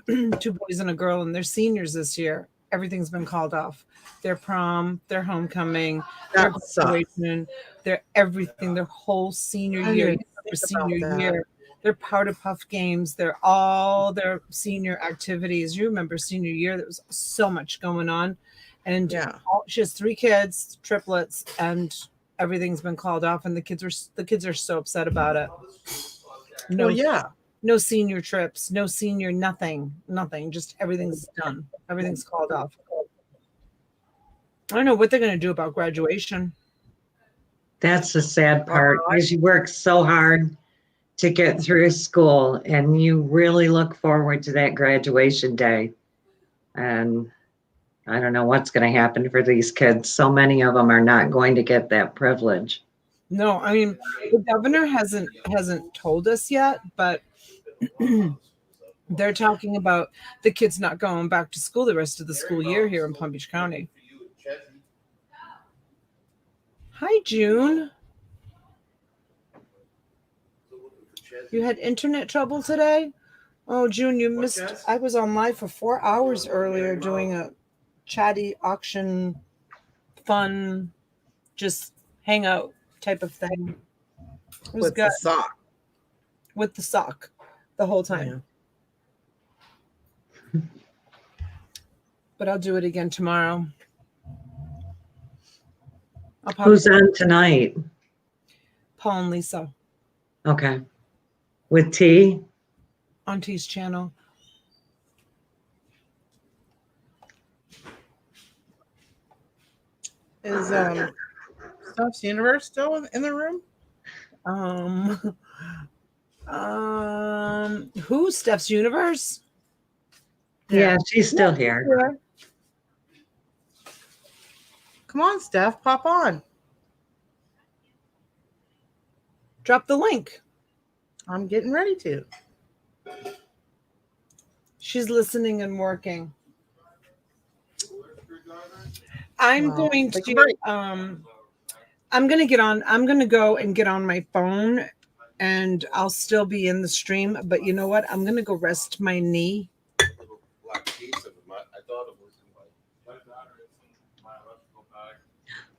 2 boys and a girl, and they're seniors this year. Everything's been called off. Their prom, their homecoming, their that sucks. graduation, their everything, their whole senior I year. didn't Their think about senior that. year. Their powder puff games. They're all their senior activities. You remember senior year? There was so much going on, and Yeah. she has 3 kids, triplets, and everything's been called off, and the kids are so upset about it. No, Well, yeah. no senior trips, no senior nothing. Just everything's done. Everything's called off. I don't know what they're going to do about graduation. That's the sad part, is you work so hard to get through school, and you really look forward to that graduation day. And I don't know what's going to happen for these kids. So many of them are not going to get that privilege. No, I mean the governor hasn't told us yet, but they're talking about the kids not going back to school the rest of the school year here in Palm Beach County. Hi, June. You had internet trouble today? Oh, June, you missed. I was on live for 4 hours earlier doing a chatty auction, fun, just hangout type of thing. It was With good the sock. with the sock the whole time. But I'll do it again tomorrow. I'll probably Who's on tonight? Paul and Lisa. Okay. With T? On T's channel. Is Stuff's Universe still in the room? Who? Steph's Universe? Yeah, she's still here. Yeah. Come on, Steph, pop on. Drop the link. I'm getting ready to. She's listening and working. I'm Wow. going Take a to break. I'm gonna go and get on my phone, and I'll still be in the stream, but you know what? I'm gonna go rest my knee. Little black piece of them. I thought it was in my electrical bag.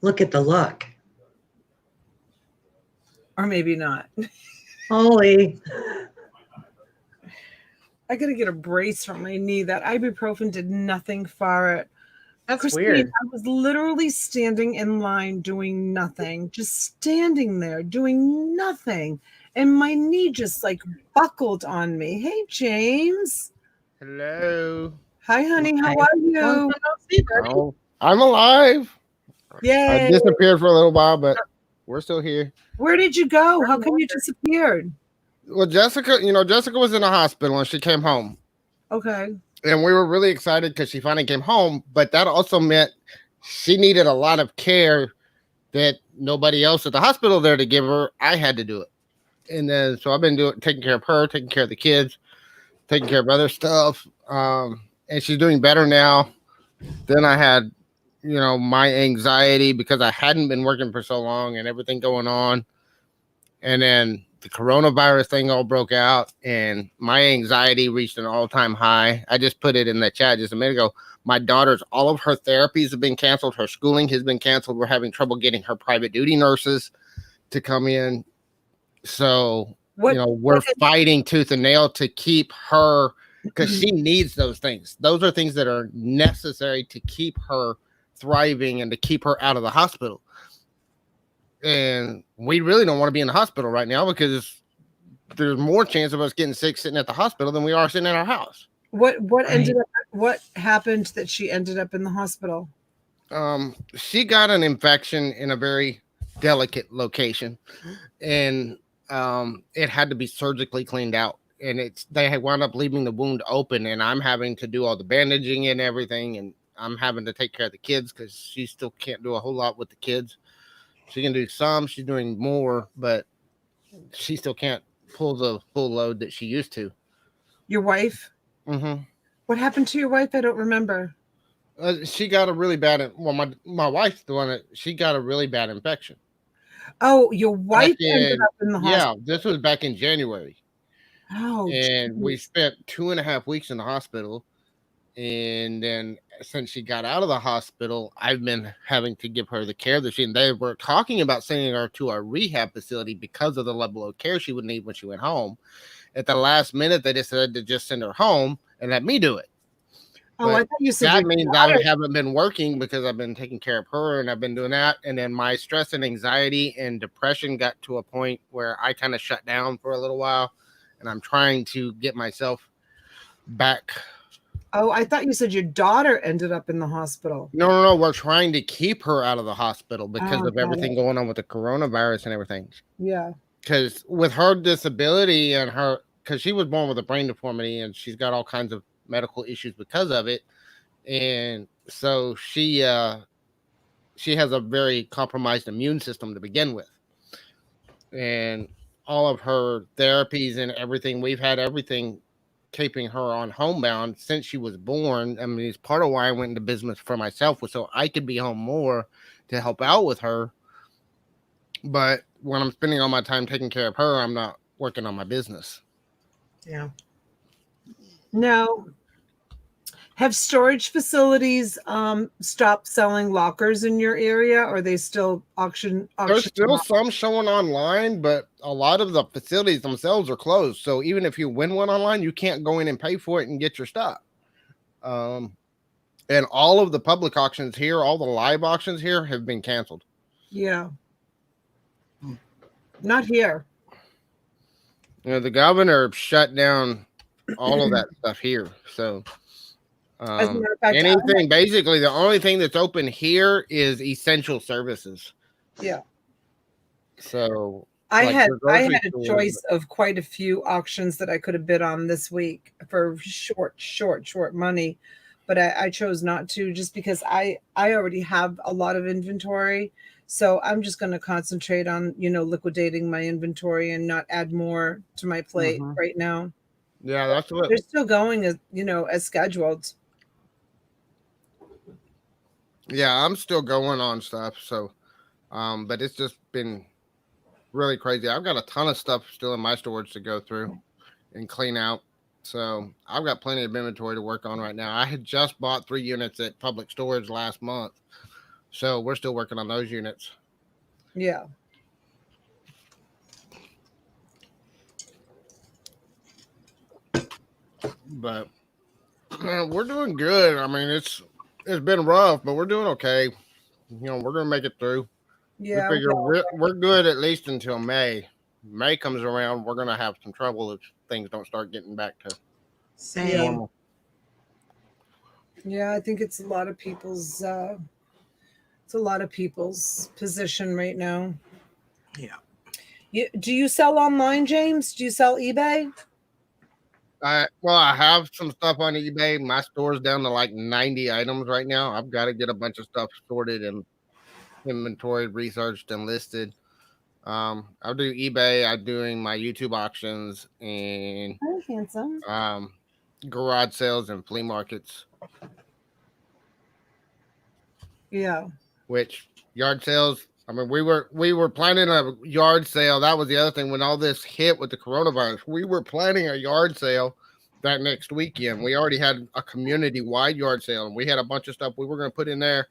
Look at the look. Or maybe not. Holy. I gotta get a brace for my knee. That ibuprofen did nothing for it. That's Christine, weird. I was literally standing in line doing nothing, just standing there doing nothing. And my knee just like buckled on me. Hey, James. Hello. Hi, honey. How are you? Oh, I'm alive. Yay. I disappeared for a little while, but we're still here. Where did you go? How come you disappeared? Well, Jessica was in the hospital and she came home. Okay. And we were really excited because she finally came home, but that also meant she needed a lot of care that nobody else at the hospital there to give her. I had to do it. And then, so I've been taking care of her, taking care of the kids, taking care of other stuff. And she's doing better now. Then I had, my anxiety because I hadn't been working for so long and everything going on. And then the coronavirus thing all broke out and my anxiety reached an all-time high. I just put it in the chat just a minute ago. My daughter's, all of her therapies have been canceled. Her schooling has been canceled. We're having trouble getting her private duty nurses to come in. So, we're fighting tooth and nail to keep her, because she needs those things. Those are things that are necessary to keep her thriving and to keep her out of the hospital. And we really don't want to be in the hospital right now because there's more chance of us getting sick sitting at the hospital than we are sitting in our house. What happened that she ended up in the hospital? She got an infection in a very delicate location, and it had to be surgically cleaned out. And they had wound up leaving the wound open, and I'm having to do all the bandaging and everything, and I'm having to take care of the kids because she still can't do a whole lot with the kids. She can do some, she's doing more, but she still can't pull the full load that she used to. Your wife? Mm-hmm. What happened to your wife? I don't remember. She got a really bad. Well, my wife's the one that she got a really bad infection. Oh, your wife ended up in the hospital. Yeah, this was back in January. Oh, And we geez. spent 2.5 weeks in the hospital. And then since she got out of the hospital, I've been having to give her the care that she, and they were talking about sending her to a rehab facility because of the level of care she would need when she went home. At the last minute, they decided to just send her home and let me do it. Oh, I thought you said that your means daughter. I haven't been working because I've been taking care of her and I've been doing that. And then my stress and anxiety and depression got to a point where I kind of shut down for a little while, and I'm trying to get myself back. Oh, I thought you said your daughter ended up in the hospital. No. We're trying to keep her out of the hospital because Oh, of got everything it. going on with the coronavirus and everything. Yeah. Because with her disability and because she was born with a brain deformity and she's got all kinds of medical issues because of it. And so she has a very compromised immune system to begin with. And all of her therapies and everything, we've had everything keeping her on homebound since she was born. I mean, it's part of why I went into business for myself was so I could be home more to help out with her. But when I'm spending all my time taking care of her, I'm not working on my business. Yeah. Now, have storage facilities stopped selling lockers in your area, or are they still auction? There's still some showing online, but a lot of the facilities themselves are closed. So even if you win one online, you can't go in and pay for it and get your stuff. And all of the public auctions here, all the live auctions here have been canceled. Yeah. Not here. You know, the governor shut down all of that stuff here. So As a matter of fact, anything, basically the only thing that's open here is essential services. Yeah. So I like had a stores, choice of quite a few auctions that I could have bid on this week for short money, but I chose not to just because I already have a lot of inventory. So I'm just going to concentrate on, liquidating my inventory and not add more to my plate right now. Yeah, that's what They're still going as, as scheduled. Yeah, I'm still going on stuff. So, but it's just been really crazy. I've got a ton of stuff still in my storage to go through and clean out. So I've got plenty of inventory to work on right now. I had just bought 3 units at public storage last month. So we're still working on those units. Yeah. But we're doing good. I mean, it's been rough, but we're doing okay. We're going to make it through. Yeah. We figure we're good at least until May. May comes around, we're going to have some trouble if things don't start getting back to normal. Yeah, I think it's a lot of people's position right now. Yeah. Do you sell online, James? Do you sell eBay? I have some stuff on eBay. My store's down to like 90 items right now. I've got to get a bunch of stuff sorted and inventory researched and listed. I'll do eBay. I'm doing my YouTube auctions and handsome. garage sales and flea markets. Yeah. Which yard sales? I mean, we were planning a yard sale. That was the other thing when all this hit with the coronavirus. We were planning a yard sale that next weekend. We already had a community-wide yard sale, and we had a bunch of stuff we were going to put in there.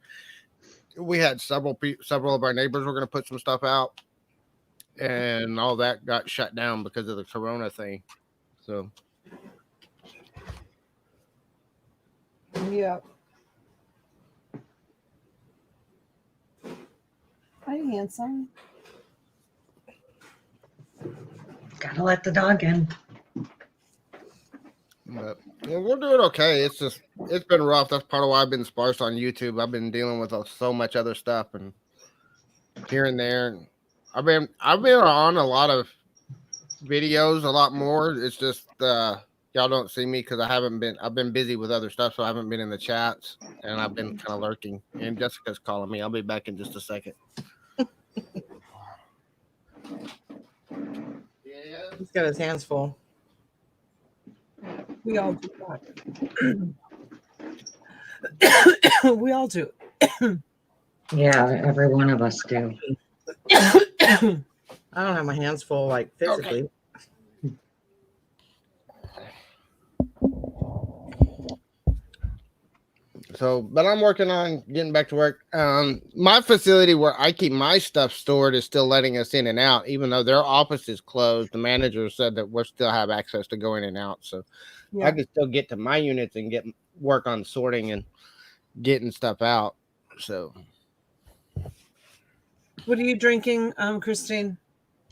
We had several of our neighbors were going to put some stuff out, and all that got shut down because of the corona thing. So, yeah. Hi, handsome. Gotta let the dog in. but we're doing okay. It's been rough. That's part of why I've been sparse on YouTube. I've been dealing with so much other stuff and here and there. I've been on a lot of videos, a lot more. It's just y'all don't see me because I've been busy with other stuff, so I haven't been in the chats, and I've been kind of lurking. And Jessica's calling me. I'll be back in just a second. Yeah. He's got his hands full. We all do that. We all do. Yeah, every one of us do. I don't have my hands full, like physically. So, but I'm working on getting back to work. My facility where I keep my stuff stored is still letting us in and out, even though their office is closed. The manager said that we still have access to go in and out, so Yeah. I can still get to my units and get work on sorting and getting stuff out. So, What are you drinking, Christine?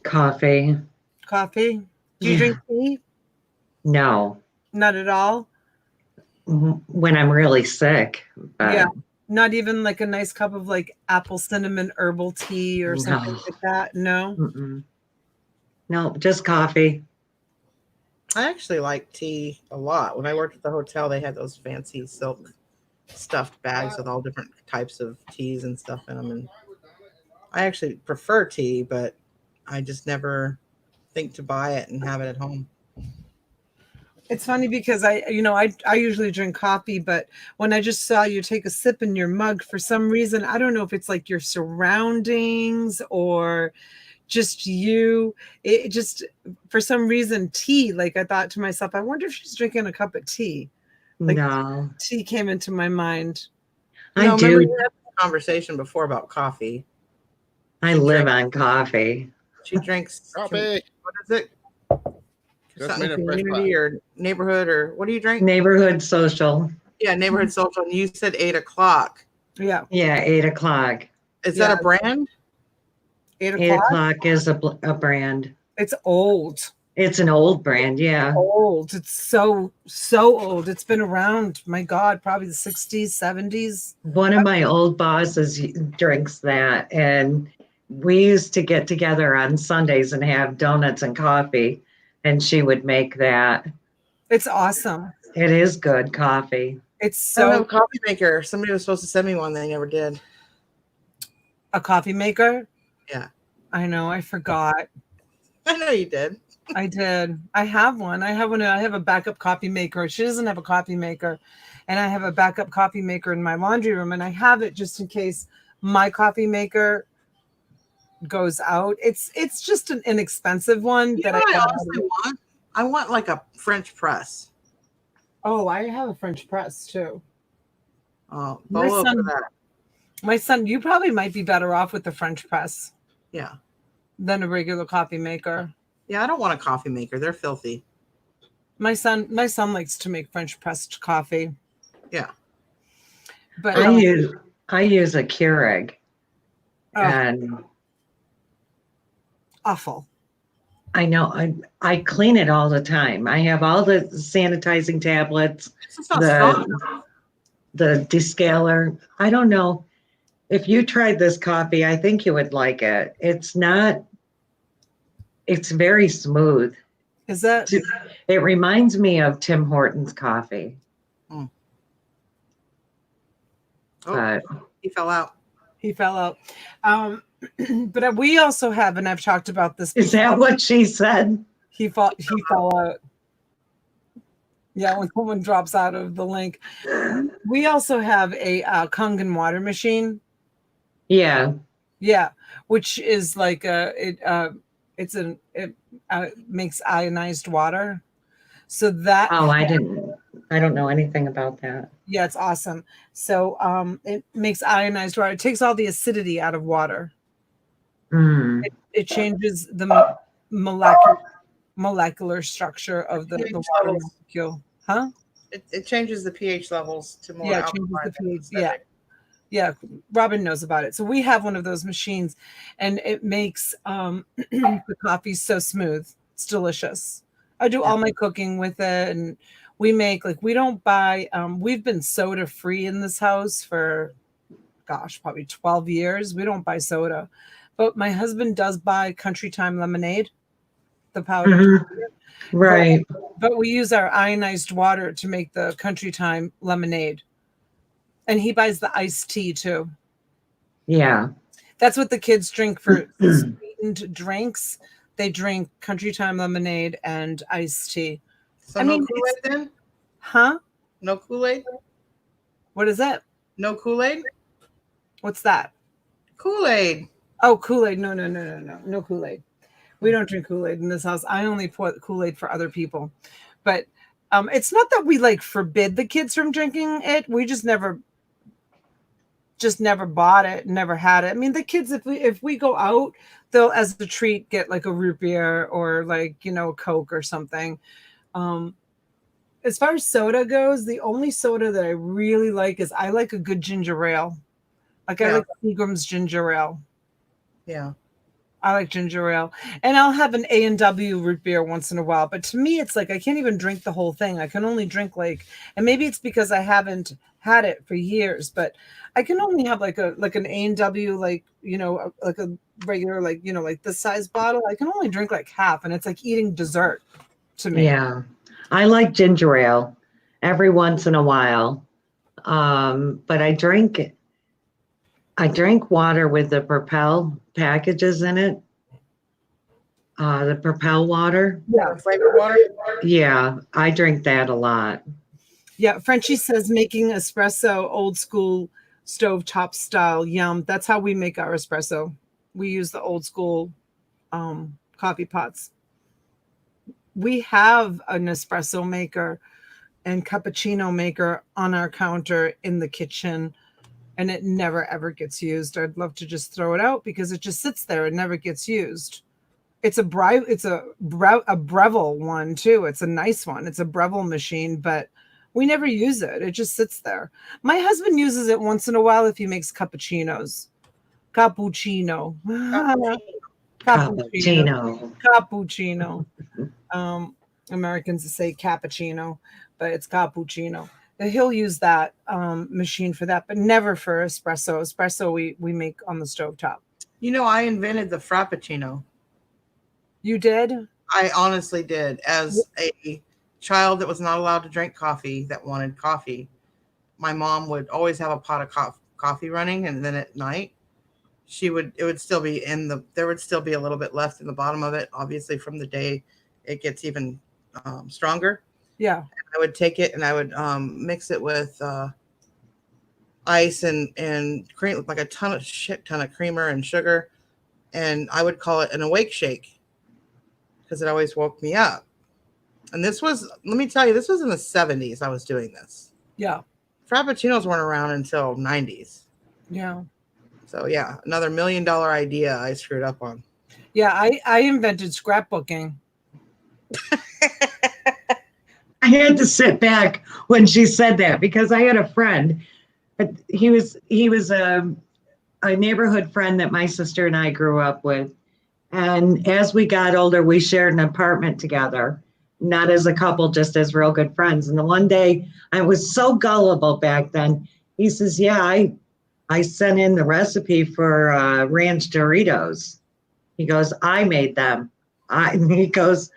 Coffee. Coffee? Do you drink tea? No. Not at all? When I'm really sick. Yeah. Not even like a nice cup of like apple cinnamon herbal tea or something like that? No? Mm-mm. No, just coffee. I actually like tea a lot. When I worked at the hotel, they had those fancy silk stuffed bags with all different types of teas and stuff in them. And I actually prefer tea, but I just never think to buy it and have it at home. It's funny because I usually drink coffee, but when I just saw you take a sip in your mug, for some reason, I don't know if it's like your surroundings or just you, it just, for some reason, tea, like I thought to myself, I wonder if she's drinking a cup of tea. Like, no. tea came into my mind. I No, do. remember we had this conversation before about coffee. I live on coffee. She drinks coffee. What is it? Just Something made a fresh community or neighborhood or what do you drink? Neighborhood social. Yeah, neighborhood social. And you said 8 o'clock. Yeah. Yeah, 8 o'clock. Is that a brand? 8 8 o'clock? o'clock is a brand. It's old. It's an old brand, yeah. Old. It's so old. It's been around, my God, probably the 60s, 70s. One of my old bosses drinks that, and we used to get together on Sundays and have donuts and coffee, and she would make that. It's awesome. It is good coffee. It's I don't have so a coffee maker. Somebody was supposed to send me one. They never did. a coffee maker. Yeah. I know. I forgot. I know you did. I did. I have one. I have a backup coffee maker. She doesn't have a coffee maker, and I have a backup coffee maker in my laundry room, and I have it just in case my coffee maker goes out. It's just an inexpensive one You that know what I bought. honestly want? I want like a French press. Oh, I have a French press too. Oh, My Bolo son- for that. My son, you probably might be better off with the French press Yeah. than a regular coffee maker. Yeah, I don't want a coffee maker. They're filthy. My son likes to make French pressed coffee. Yeah. But I use a Keurig, and awful. I know I clean it all the time. I have all the sanitizing tablets, It's just not strong enough. the descaler. I don't know. If you tried this coffee, I think you would like it. It's very smooth. Is that It reminds me of Tim Hortons coffee. Oh, But he fell out. he fell out? But we also have, and I've talked about this. is that what she said? He fell out. Yeah, when someone drops out of the link. We also have a Kangen water machine. Yeah. Yeah, which is like it makes ionized water. So that Oh, I don't know anything about that. yeah, it's awesome. So it makes ionized water. It takes all the acidity out of water. Mm. It changes the molecular structure of the water molecule. Huh? It changes the pH levels to more. Yeah, it changes the pH. Yeah. Yeah, Robin knows about it. So we have one of those machines, and it makes the coffee so smooth. It's delicious. I do all my cooking with it, and we make we don't buy. We've been soda free in this house for, gosh, probably 12 years. We don't buy soda, But my husband does buy Country Time lemonade, the powder. Mhm. Right. But we use our ionized water to make the Country Time lemonade. And he buys the iced tea too. Yeah. That's what the kids drink for sweetened drinks. They drink Country Time lemonade and iced tea. So I no mean, Kool-Aid then? Huh? No Kool-Aid? What is that? No Kool-Aid? What's that? Kool-Aid. Oh, Kool-Aid. No Kool-Aid. We don't drink Kool-Aid in this house. I only pour Kool-Aid for other people. But it's not that we like forbid the kids from drinking it. We just never bought it, never had it. I mean, the kids, if we go out, they'll as a treat get like a root beer or like, a Coke or something. As far as soda goes, the only soda that I really like is I like a good ginger ale. Like I like Seagram's ginger ale. Yeah. I like ginger ale, and I'll have an A&W root beer once in a while. But to me, it's like I can't even drink the whole thing. I can only drink and maybe it's because I haven't had it for years. But I can only have like an A&W, like a regular like this size bottle. I can only drink like half, and it's like eating dessert to me. Yeah. I like ginger ale every once in a while. But I drink water with the Propel packages in it. The Propel water. Yeah, Flavored water? Yeah, I drink that a lot. yeah. Frenchie says making espresso old school stovetop style. Yum. That's how we make our espresso. We use the old school coffee pots. We have an espresso maker and cappuccino maker on our counter in the kitchen, and it never ever gets used. I'd love to just throw it out because it just sits there and never gets used. It's a Breville one too. It's a nice one. It's a Breville machine, but we never use it. It just sits there. My husband uses it once in a while if he makes cappuccinos. Cappuccino. Cappuccino. Cappuccino. Americans say cappuccino, but it's cappuccino. He'll use that machine for that, but never for espresso. Espresso we make on the stovetop. I invented the Frappuccino. You did? I honestly did. As a child that was not allowed to drink coffee, that wanted coffee, my mom would always have a pot of coffee running, and then at night there would still be a little bit left in the bottom of it, obviously from the day it gets even stronger. Yeah. I would take it and I would mix it with ice and cream, like a ton of creamer and sugar, and I would call it an awake shake because it always woke me up. And let me tell you, this was in the 70s I was doing this. Yeah. Frappuccinos weren't around until 90s. Yeah. So yeah, another $1 million idea I screwed up on. Yeah, I invented scrapbooking. I had to sit back when she said that because I had a friend. He was a neighborhood friend that my sister and I grew up with. And as we got older, we shared an apartment together, not as a couple, just as real good friends. And the one day I was so gullible back then. He says, yeah, I sent in the recipe for ranch Doritos. He goes, I made them. He goes,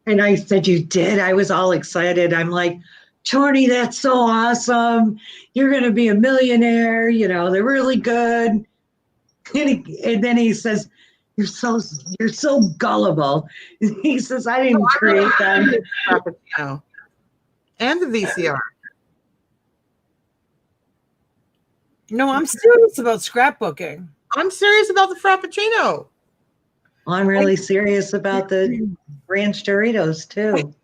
and I said, you did? I was all excited. I'm like, Torny, that's so awesome. You're going to be a millionaire. They're really good. And then he says, you're so gullible. He says, I didn't create them. And the VCR. No, I'm serious about scrapbooking. I'm serious about the Frappuccino. I'm really serious about the ranch Doritos too.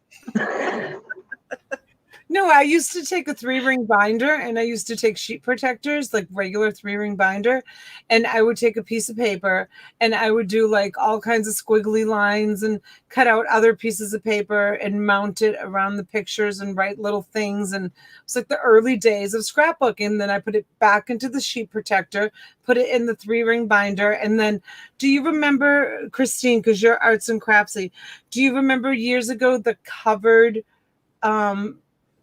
No, I used to take a 3-ring binder and I used to take sheet protectors, like regular 3-ring binder. And I would take a piece of paper and I would do like all kinds of squiggly lines and cut out other pieces of paper and mount it around the pictures and write little things. And it's like the early days of scrapbooking. Then I put it back into the sheet protector, put it in the 3-ring binder. And then do you remember, Christine, because you're arts and craftsy, do you remember years ago the covered,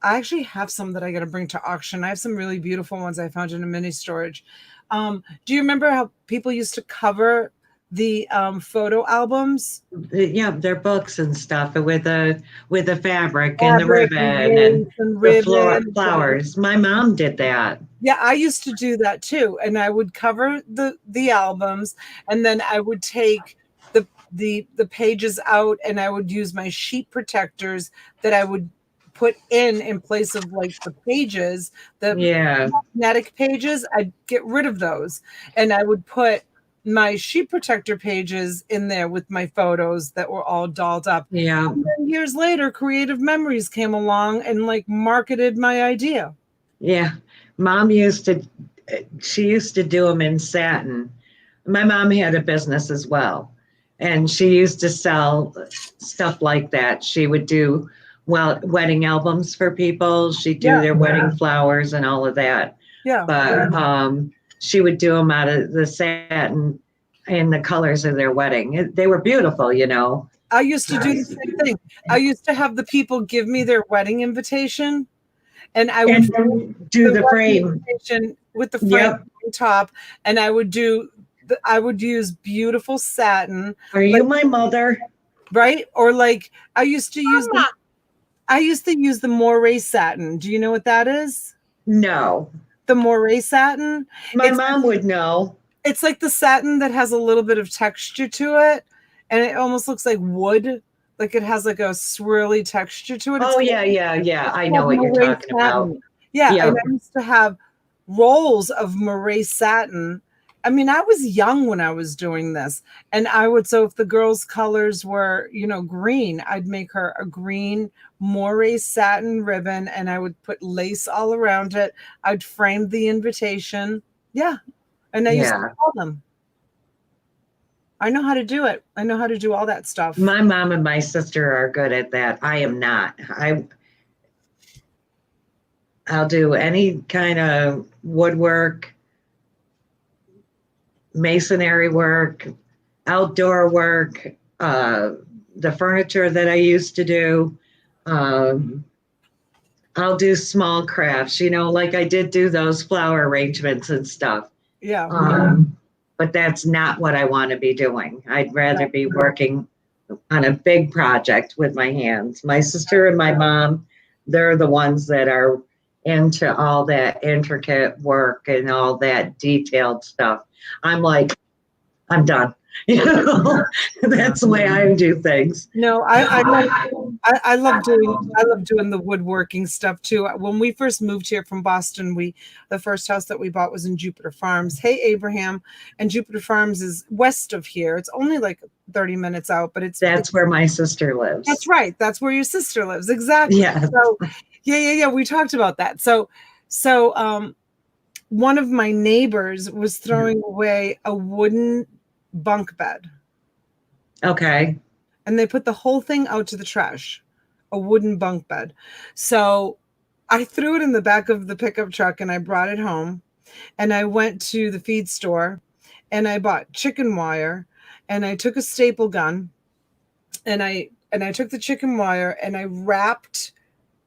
I actually have some that I got to bring to auction. I have some really beautiful ones I found in a mini storage. Do you remember how people used to cover the photo albums. Yeah, they're books and stuff with the fabric and the Fabric ribbon and lace and the ribbon. flowers. My mom did that. Yeah, I used to do that too, and I would cover the albums, and then I would take the pages out, and I would use my sheet protectors that I would put in place of like the pages, the Yeah, magnetic pages. I'd get rid of those, and I would put my sheet protector pages in there with my photos that were all dolled up. yeah, And then years later, Creative Memories came along and like marketed my idea. yeah. Mom she used to do them in satin. My mom had a business as well, and she used to sell stuff like that. She would do wedding albums for people. She'd do Yeah. their wedding flowers and all of that. Yeah. But she would do them out of the satin in the colors of their wedding. They were beautiful, you know. I used to do the same thing. I used to have the people give me their wedding invitation, and I would And do the wedding frame. invitation with the frame Yep. on top, and I would I would use beautiful satin, Are you my mother? right? Or like I used to use the moire satin. Do you know what that is? No. The moire satin. My It's- mom would know. It's like the satin that has a little bit of texture to it, and it almost looks like wood. Like it has like a swirly texture to it. Oh, yeah, yeah, yeah. I know what you're moire talking about. satin. Yeah, Yeah. and I used to have rolls of moire satin. I mean, I was young when I was doing this, and so if the girls' colors were, green, I'd make her a green moire satin ribbon, and I would put lace all around it. I'd frame the invitation. Yeah, and I used to call them. I know how to do it. I know how to do all that stuff. My mom and my sister are good at that. I am not. I'll do any kind of woodwork, masonry work, outdoor work, the furniture that I used to do. I'll do small crafts, like I did do those flower arrangements and stuff. Yeah. But that's not what I want to be doing. I'd rather be working on a big project with my hands. My sister and my mom, they're the ones that are into all that intricate work and all that detailed stuff. I'm like, I'm done. That's the way I do things. No, I love doing the woodworking stuff too. When we first moved here from Boston, the first house that we bought was in Jupiter Farms. Hey, Abraham, and Jupiter Farms is west of here. It's only like 30 minutes out, but That's where my sister lives. That's right. That's where your sister lives. Exactly. Yeah. So, yeah. We talked about that. So, one of my neighbors was throwing away a wooden bunk bed. Okay. And they put the whole thing out to the trash, a wooden bunk bed. So I threw it in the back of the pickup truck and I brought it home, and I went to the feed store and I bought chicken wire, and I took a staple gun and I took the chicken wire and I wrapped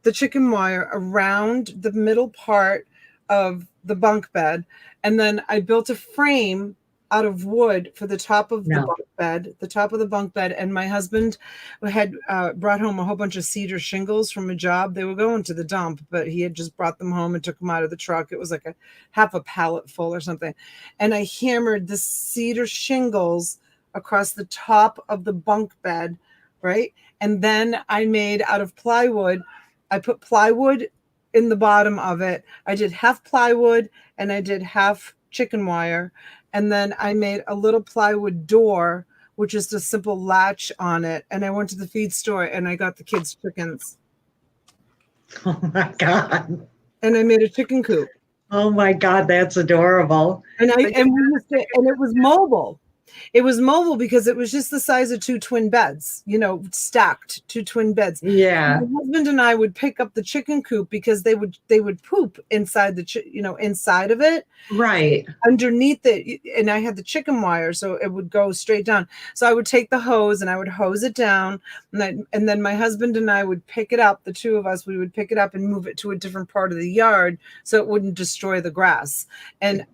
the chicken wire around the middle part of the bunk bed. And then I built a frame out of wood for the top of the bunk bed. And my husband had brought home a whole bunch of cedar shingles from a job. They were going to the dump, but he had just brought them home and took them out of the truck. It was like half a pallet full or something. And I hammered the cedar shingles across the top of the bunk bed, right? And then I made out of plywood. I put plywood in the bottom of it. I did half plywood and I did half chicken wire. And then I made a little plywood door, which is a simple latch on it. And I went to the feed store and I got the kids chickens. Oh my God. And I made a chicken coop. Oh my God, that's adorable. And it was mobile. It was mobile because it was just the size of two twin beds, stacked two twin beds. Yeah. And my husband and I would pick up the chicken coop because they would poop inside inside of it. Right. Underneath it. And I had the chicken wire, so it would go straight down. So I would take the hose and I would hose it down. And then my husband and I would pick it up. The two of us, we would pick it up and move it to a different part of the yard so it wouldn't destroy the grass. And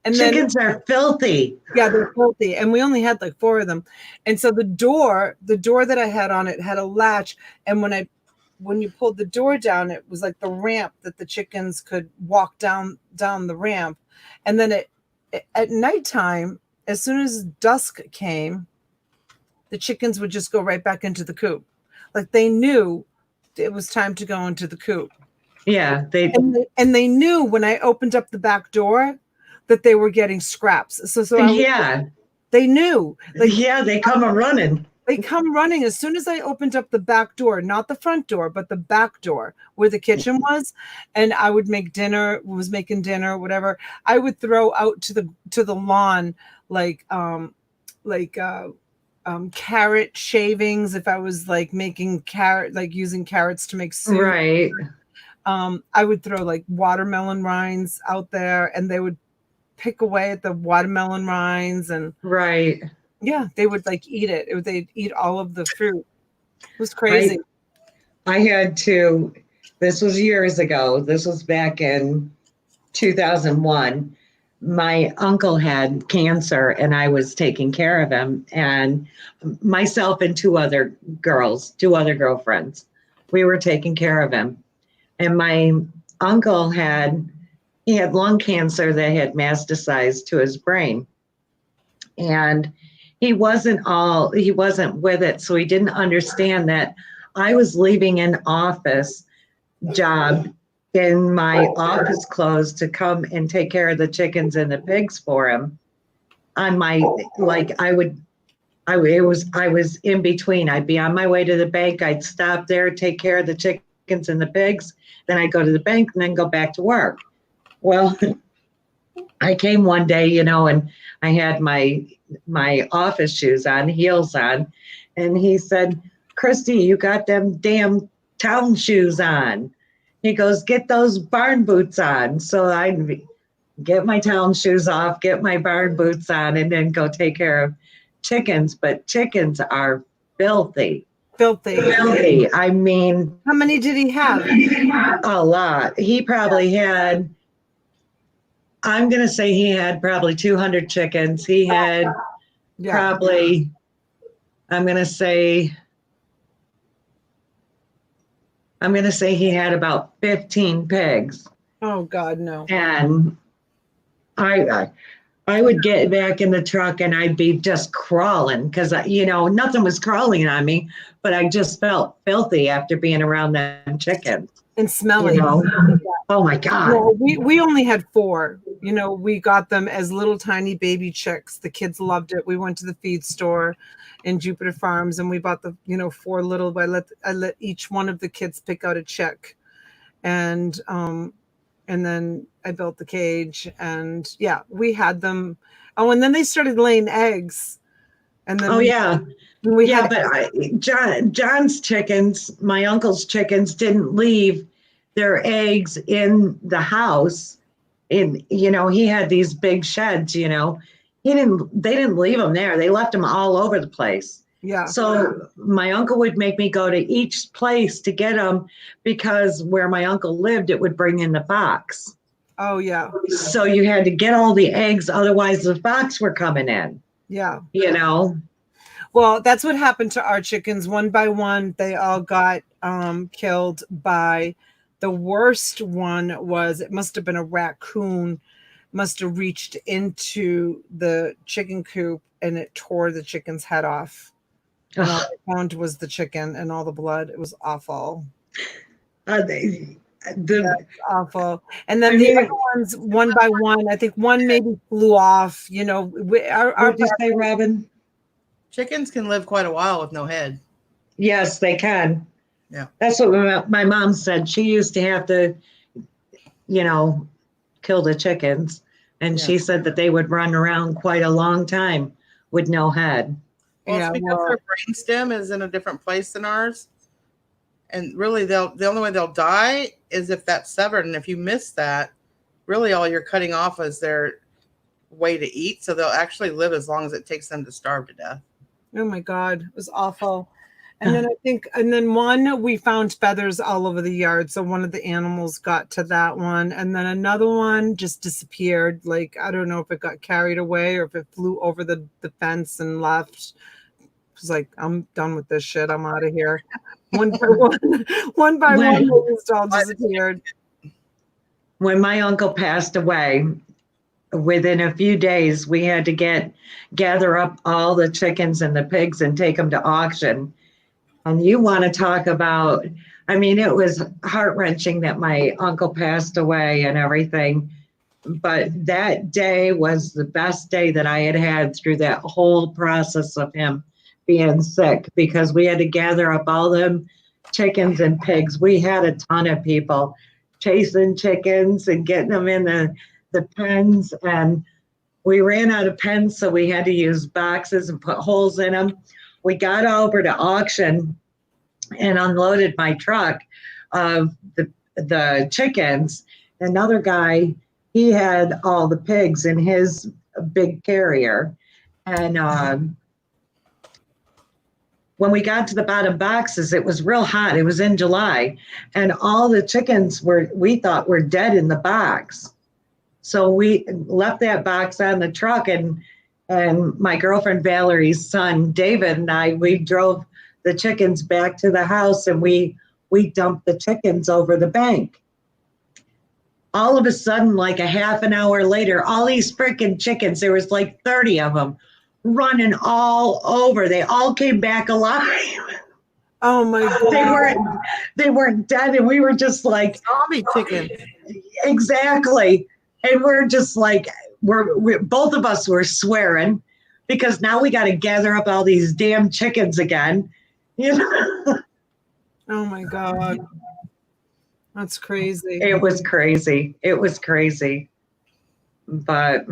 And then Chickens are filthy. yeah, they're filthy, and we only had like 4 of them. And so the door that I had on it had a latch, and when you pulled the door down, it was like the ramp that the chickens could walk down the ramp. And then at nighttime, as soon as dusk came, the chickens would just go right back into the coop. Like they knew it was time to go into the coop. Yeah, And they knew when I opened up the back door that they were getting scraps. yeah, they knew. Like yeah, they come a running. they come running as soon as I opened up the back door, not the front door, but the back door where the kitchen was. And I would make dinner, was making dinner, whatever. I would throw out to the lawn like carrot shavings if I was like making using carrots to make soup. Right. I would throw like watermelon rinds out there, and they would pick away at the watermelon rinds, and Right. yeah, they would like eat it. They'd eat all of the fruit. It was crazy. I had to, this was years ago. This was back in 2001. My uncle had cancer and I was taking care of him, and myself and two other girlfriends, we were taking care of him. And my uncle had lung cancer that had metastasized to his brain. And he wasn't with it. So he didn't understand that I was leaving an office job in my office clothes to come and take care of the chickens and the pigs for him. I was in between. I'd be on my way to the bank. I'd stop there, take care of the chickens and the pigs. Then I'd go to the bank and then go back to work. Well, I came one day, and I had my office shoes on, heels on, and he said, "Christy, you got them damn town shoes on." He goes, "Get those barn boots on." So I'd get my town shoes off, get my barn boots on, and then go take care of chickens. But chickens are filthy. Filthy. I mean, How many did he have? a lot. He probably had, I'm going to say he had probably 200 chickens. He had probably, I'm going to say he had about 15 pigs. Oh God, no. And I would get back in the truck and I'd be just crawling because, nothing was crawling on me, but I just felt filthy after being around them chickens. And smelly. Oh my God. Well, we only had 4. We got them as little tiny baby chicks. The kids loved it. We went to the feed store in Jupiter Farms and we bought the 4 little. I let each one of the kids pick out a chick, and then I built the cage, and yeah, we had them. Oh, and then they started laying eggs, and then John's chickens, my uncle's chickens, didn't leave their eggs in the house. He had these big sheds. They didn't leave them there. They left them all over the place. Yeah. So my uncle would make me go to each place to get them, because where my uncle lived, it would bring in the fox. Oh yeah. So you had to get all the eggs, otherwise the fox were coming in. Yeah. Well, that's what happened to our chickens. One by one, they all got killed by. The worst one was, it must have been a raccoon, must have reached into the chicken coop and it tore the chicken's head off. And all I found was the chicken and all the blood. It was awful. Awful. And then the other ones, one by one, I think one maybe flew off. What did you say, Robin? Chickens can live quite a while with no head. Yes, they can. Yeah. That's what my mom said. She used to have to, kill the chickens. And she said that they would run around quite a long time with no head. Well, it's because their brainstem is in a different place than ours. And really, the only way they'll die is if that's severed. And if you miss that, really all you're cutting off is their way to eat. So they'll actually live as long as it takes them to starve to death. Oh my God, it was awful. And then I think, and then one, we found feathers all over the yard. So one of the animals got to that one. And then another one just disappeared. Like, I don't know if it got carried away or if it flew over the fence and left. It was like, I'm done with this shit. I'm out of here. One by one, one by one, they just all disappeared. When my uncle passed away, within a few days, we had to gather up all the chickens and the pigs and take them to auction. And you want to talk about, I mean, it was heart-wrenching that my uncle passed away and everything. But that day was the best day that I had had through that whole process of him being sick, because we had to gather up all them chickens and pigs. We had a ton of people chasing chickens and getting them in the pens. And we ran out of pens, so we had to use boxes and put holes in them. We got over to auction and unloaded my truck of the chickens. Another guy, he had all the pigs in his big carrier. And when we got to the bottom boxes, it was real hot. It was in July. And all the chickens we thought were dead in the box. So we left that box on the truck, and my girlfriend Valerie's son, David, and I, we drove the chickens back to the house, and we dumped the chickens over the bank. All of a sudden, like a half an hour later, all these freaking chickens, there was like 30 of them running all over. They all came back alive. Oh my God. They weren't dead. And we were just like, Zombie chicken. Exactly. And we're just like, we're both of us were swearing, because now we got to gather up all these damn chickens again. You know? Oh my God. That's crazy. It was crazy. It was crazy. But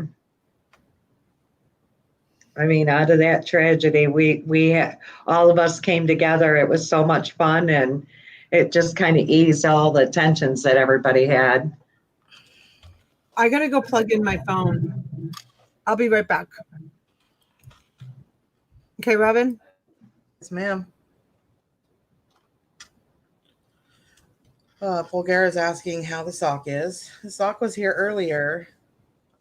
I mean, out of that tragedy, we all of us came together. It was so much fun, and it just kind of eased all the tensions that everybody had. I gotta go plug in my phone. I'll be right back. Okay, Robin? Yes, ma'am. Polgara's asking how the sock is. The sock was here earlier.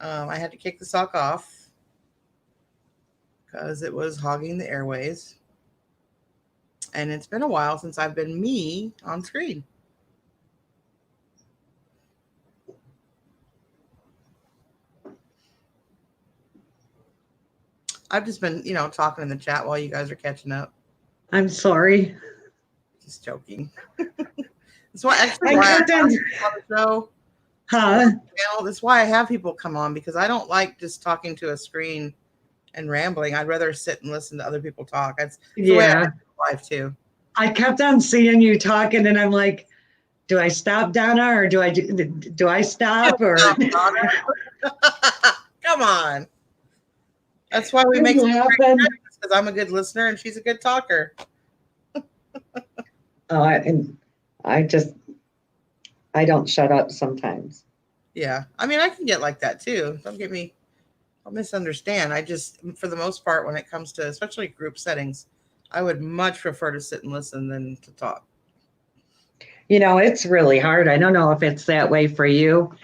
I had to kick the sock off because it was hogging the airways. And it's been a while since I've been me on screen. I've just been, talking in the chat while you guys are catching up. I'm sorry. Just joking. That's why actually why I have people on the show. Huh? That's why I have people come on, because I don't like just talking to a screen and rambling. I'd rather sit and listen to other people talk. That's the way I live life too. I kept on seeing you talking, and I'm like, do I stop, Donna, or do I stop? Or come on. That's why we make because I'm a good listener and she's a good talker. And I don't shut up sometimes. Yeah. I mean, I can get like that too. Don't get me, I'll misunderstand. I just, for the most part, when it comes to especially group settings, I would much prefer to sit and listen than to talk. It's really hard. I don't know if it's that way for you,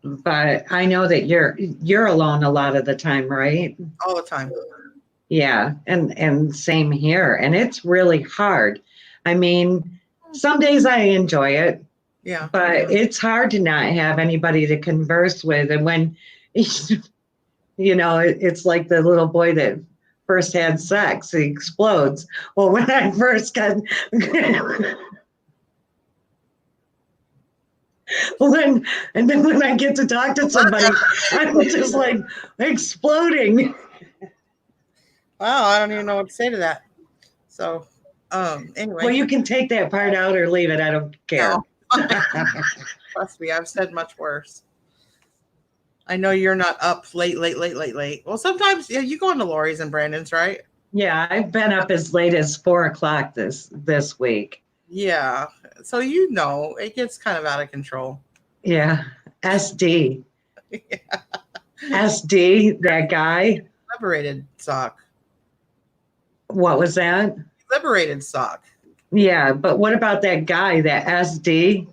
but I know that you're alone a lot of the time, right? All the time. Yeah, and same here. And it's really hard. I mean, some days I enjoy it. Yeah. But it's hard to not have anybody to converse with. And when, it's like the little boy that first had sex, he explodes. Well, when I first got, and then when I get to talk to somebody, I'm just like exploding. Wow, I don't even know what to say to that. So, anyway. Well, you can take that part out or leave it. I don't care. No. Trust me, I've said much worse. I know you're not up late. Well, sometimes, yeah, you go into Lori's and Brandon's, right? Yeah, I've been up as late as 4:00 this week. Yeah, so it gets kind of out of control. Yeah, SD. Yeah. SD, that guy. Liberated sock. What was that? liberated sock. Yeah, but what about that guy, that SD?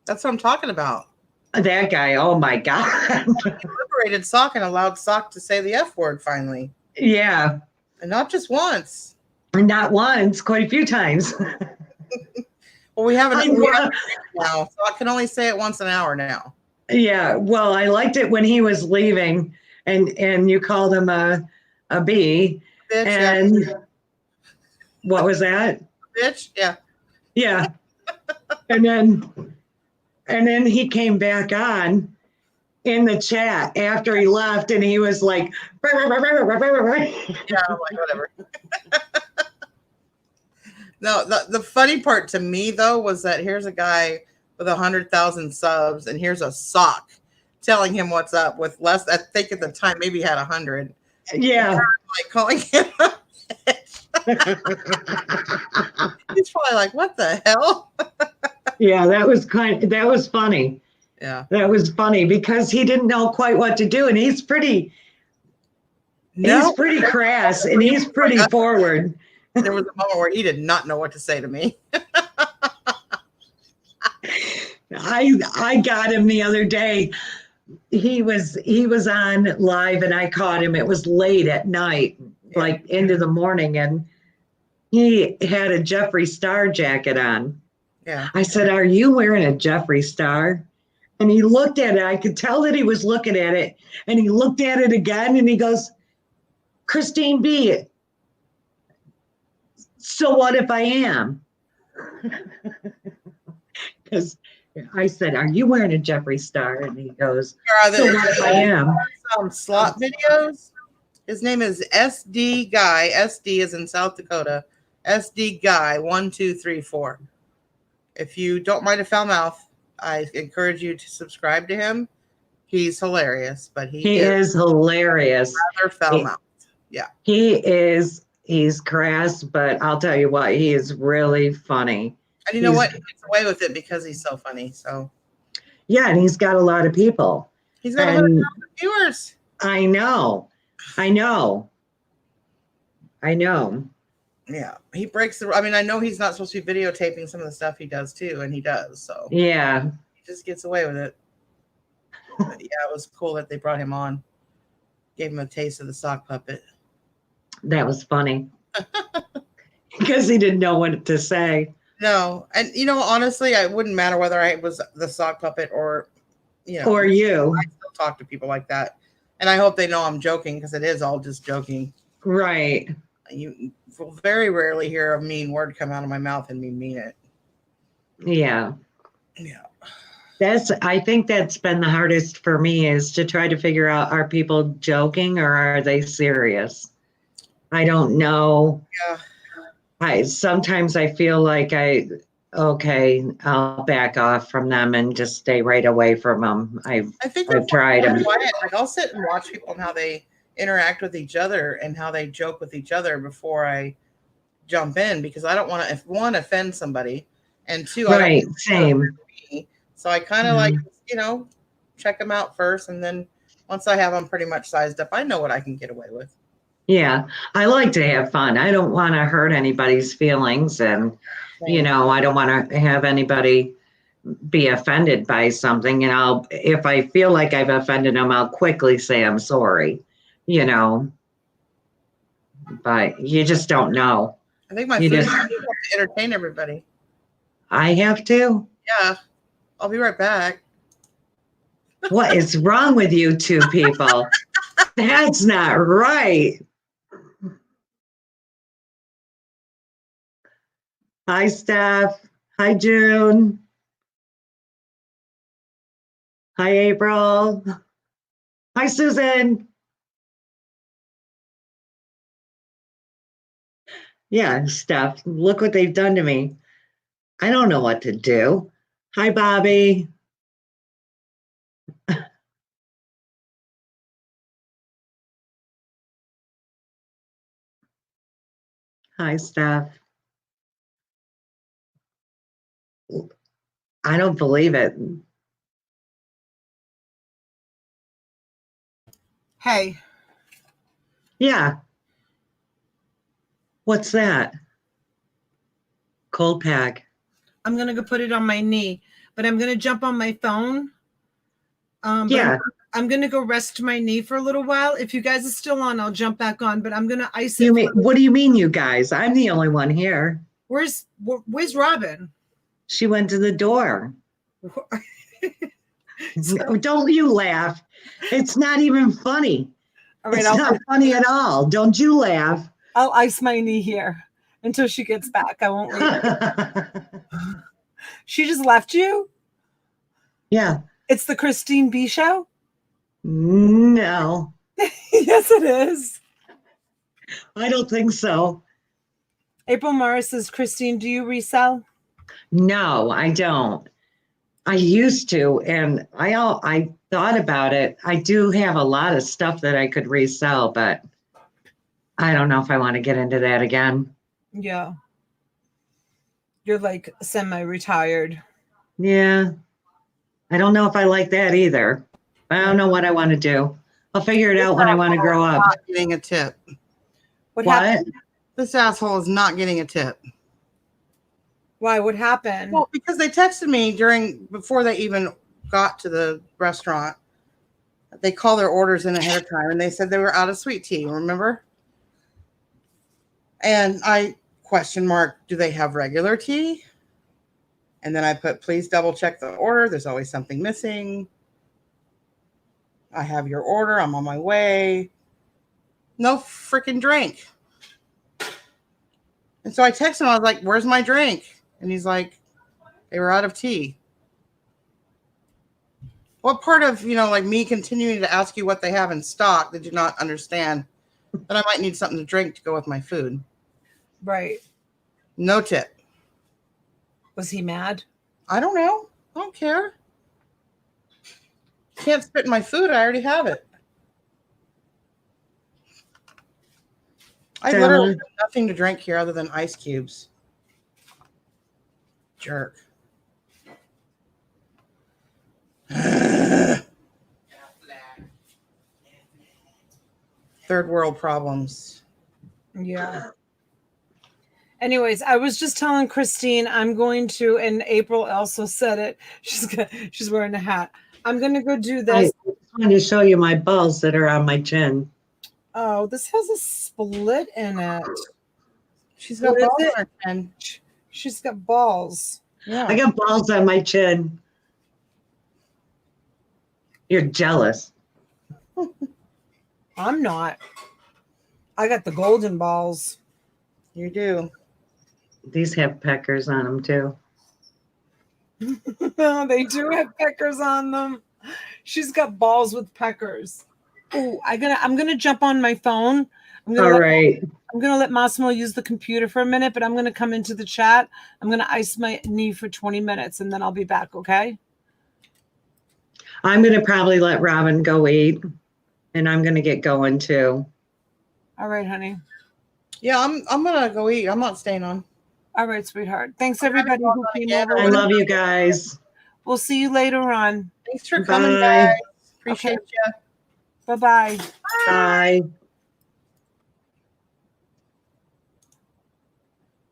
That's what I'm talking about. That guy, oh my God. Liberated sock and allowed sock to say the F word finally. Yeah, And not just once. not once, quite a few times. Well, we have I an lo- now, so I can only say it once an hour now. yeah, well, I liked it when he was leaving and you called him a bee. Bitch, And what was that? yeah. Bitch, yeah. Yeah. And then he came back on in the chat after he left and he was like Yeah, I'm like, whatever. No, the funny part to me though was that here's a guy with 100,000 subs, and here's a sock telling him what's up with less. I think at the time maybe he had 100. Yeah. Like calling him. He's probably like, "What the hell?" Yeah, that was funny. Yeah. That was funny because he didn't know quite what to do, and he's pretty crass and he's pretty forward. There was a moment where he did not know what to say to me. I got him the other day. He was on live and I caught him. It was late at night, like into the morning, and he had a Jeffree Star jacket on. Yeah. I said, "Are you wearing a Jeffree Star?" And he looked at it. I could tell that he was looking at it, and he looked at it again and he goes, "Christine B, so what if I am?" Because I said, "Are you wearing a Jeffree Star?" And he goes, "So what if I am?" Some slot videos. His name is SD Guy. SD is in South Dakota. SD Guy 1234. If you don't mind a foul mouth, I encourage you to subscribe to him. He's hilarious, but he is hilarious. Rather foul mouth. Yeah. He's crass, but I'll tell you what, he is really funny. And you know what? He gets away with it because he's so funny. So yeah, and he's got a lot of people. He's got 100,000 viewers. I know. Yeah, he breaks the. I mean, I know he's not supposed to be videotaping some of the stuff he does too, and he does. So yeah, he just gets away with it. But yeah, it was cool that they brought him on, gave him a taste of the sock puppet. That was funny because he didn't know what to say. No, and honestly, it wouldn't matter whether I was the sock puppet or, or you. I still talk to people like that, and I hope they know I'm joking because it is all just joking. Right. You will very rarely hear a mean word come out of my mouth and me mean it. Yeah. Yeah. I think that's been the hardest for me, is to try to figure out, are people joking or are they serious? I don't know. Yeah. Sometimes I feel like I'll back off from them and just stay right away from them. I've tried them. Like, I'll sit and watch people and how they interact with each other and how they joke with each other before I jump in, because I don't want to, one, offend somebody, and two, right, same. So I kind of like, check them out first, and then once I have them pretty much sized up, I know what I can get away with. Yeah, I like to have fun. I don't want to hurt anybody's feelings, and I don't want to have anybody be offended by something. And if I feel like I've offended them, I'll quickly say I'm sorry. But you just don't know. I think my food is to entertain everybody. I have to. Yeah, I'll be right back. What is wrong with you two people? That's not right. Hi, Steph. Hi, June. Hi, April. Hi, Susan. Yeah, Steph, look what they've done to me. I don't know what to do. Hi, Bobby. Hi, Steph. I don't believe it. Hey. Yeah. What's that? Cold pack. I'm gonna go put it on my knee, but I'm gonna jump on my phone. But Yeah. I'm gonna go rest my knee for a little while. If you guys are still on, I'll jump back on. But I'm gonna ice it. What do you mean, you guys? I'm the only one here. Where's Robin? She went to the door. Don't you laugh. It's not even funny. All right, It's not funny at all. Don't you laugh. I'll ice my knee here until she gets back. I won't leave. She just left you? Yeah. It's the Christine B show? No, Yes, it is. I don't think so. April Morris says, Christine, do you resell? No, I don't. I used to, and I thought about it. I do have a lot of stuff that I could resell, but I don't know if I want to get into that again. Yeah. You're like semi-retired. Yeah. I don't know if I like that either. I don't know what I want to do. I'll figure it out when I want to grow up. Not getting a tip. What What? happened? This asshole is not getting a tip. Why? What happened? Well, because they texted me before they even got to the restaurant. They call their orders in ahead of time, and they said they were out of sweet tea. Remember? And I question mark, do they have regular tea? And then I put, please double check the order. There's always something missing. I have your order. I'm on my way. No freaking drink. And so I texted him. I was like, where's my drink? And he's like, they were out of tea. What part of, like me continuing to ask you what they have in stock did you not understand that I might need something to drink to go with my food? Right. No tip. Was he mad? I don't know. I don't care. Can't spit in my food. I already have it. I literally have nothing to drink here other than ice cubes. Jerk. Third world problems. Yeah. Anyways, I was just telling Christine I'm going to, and April also said it. She's wearing a hat. I'm going to go do this. I just wanted to show you my balls that are on my chin. Oh, this has a split in it. She's got What is balls it? on her chin. She's got balls. Yeah. I got balls on my chin. You're jealous. I'm not. I got the golden balls. You do. These have peckers on them too. They do have peckers on them. She's got balls with peckers. Oh, I'm gonna jump on my phone. I'm gonna let Massimo use the computer for a minute, but I'm gonna come into the chat. I'm gonna ice my knee for 20 minutes and then I'll be back, okay? I'm going to probably let Robin go eat, and I'm going to get going too. All right, honey. Yeah, I'm gonna go eat. I'm not staying on. All right, sweetheart. Thanks everybody who came over. I love you guys. We'll see you later on. Thanks for coming, Bye. guys. Appreciate you. Bye-bye. Bye.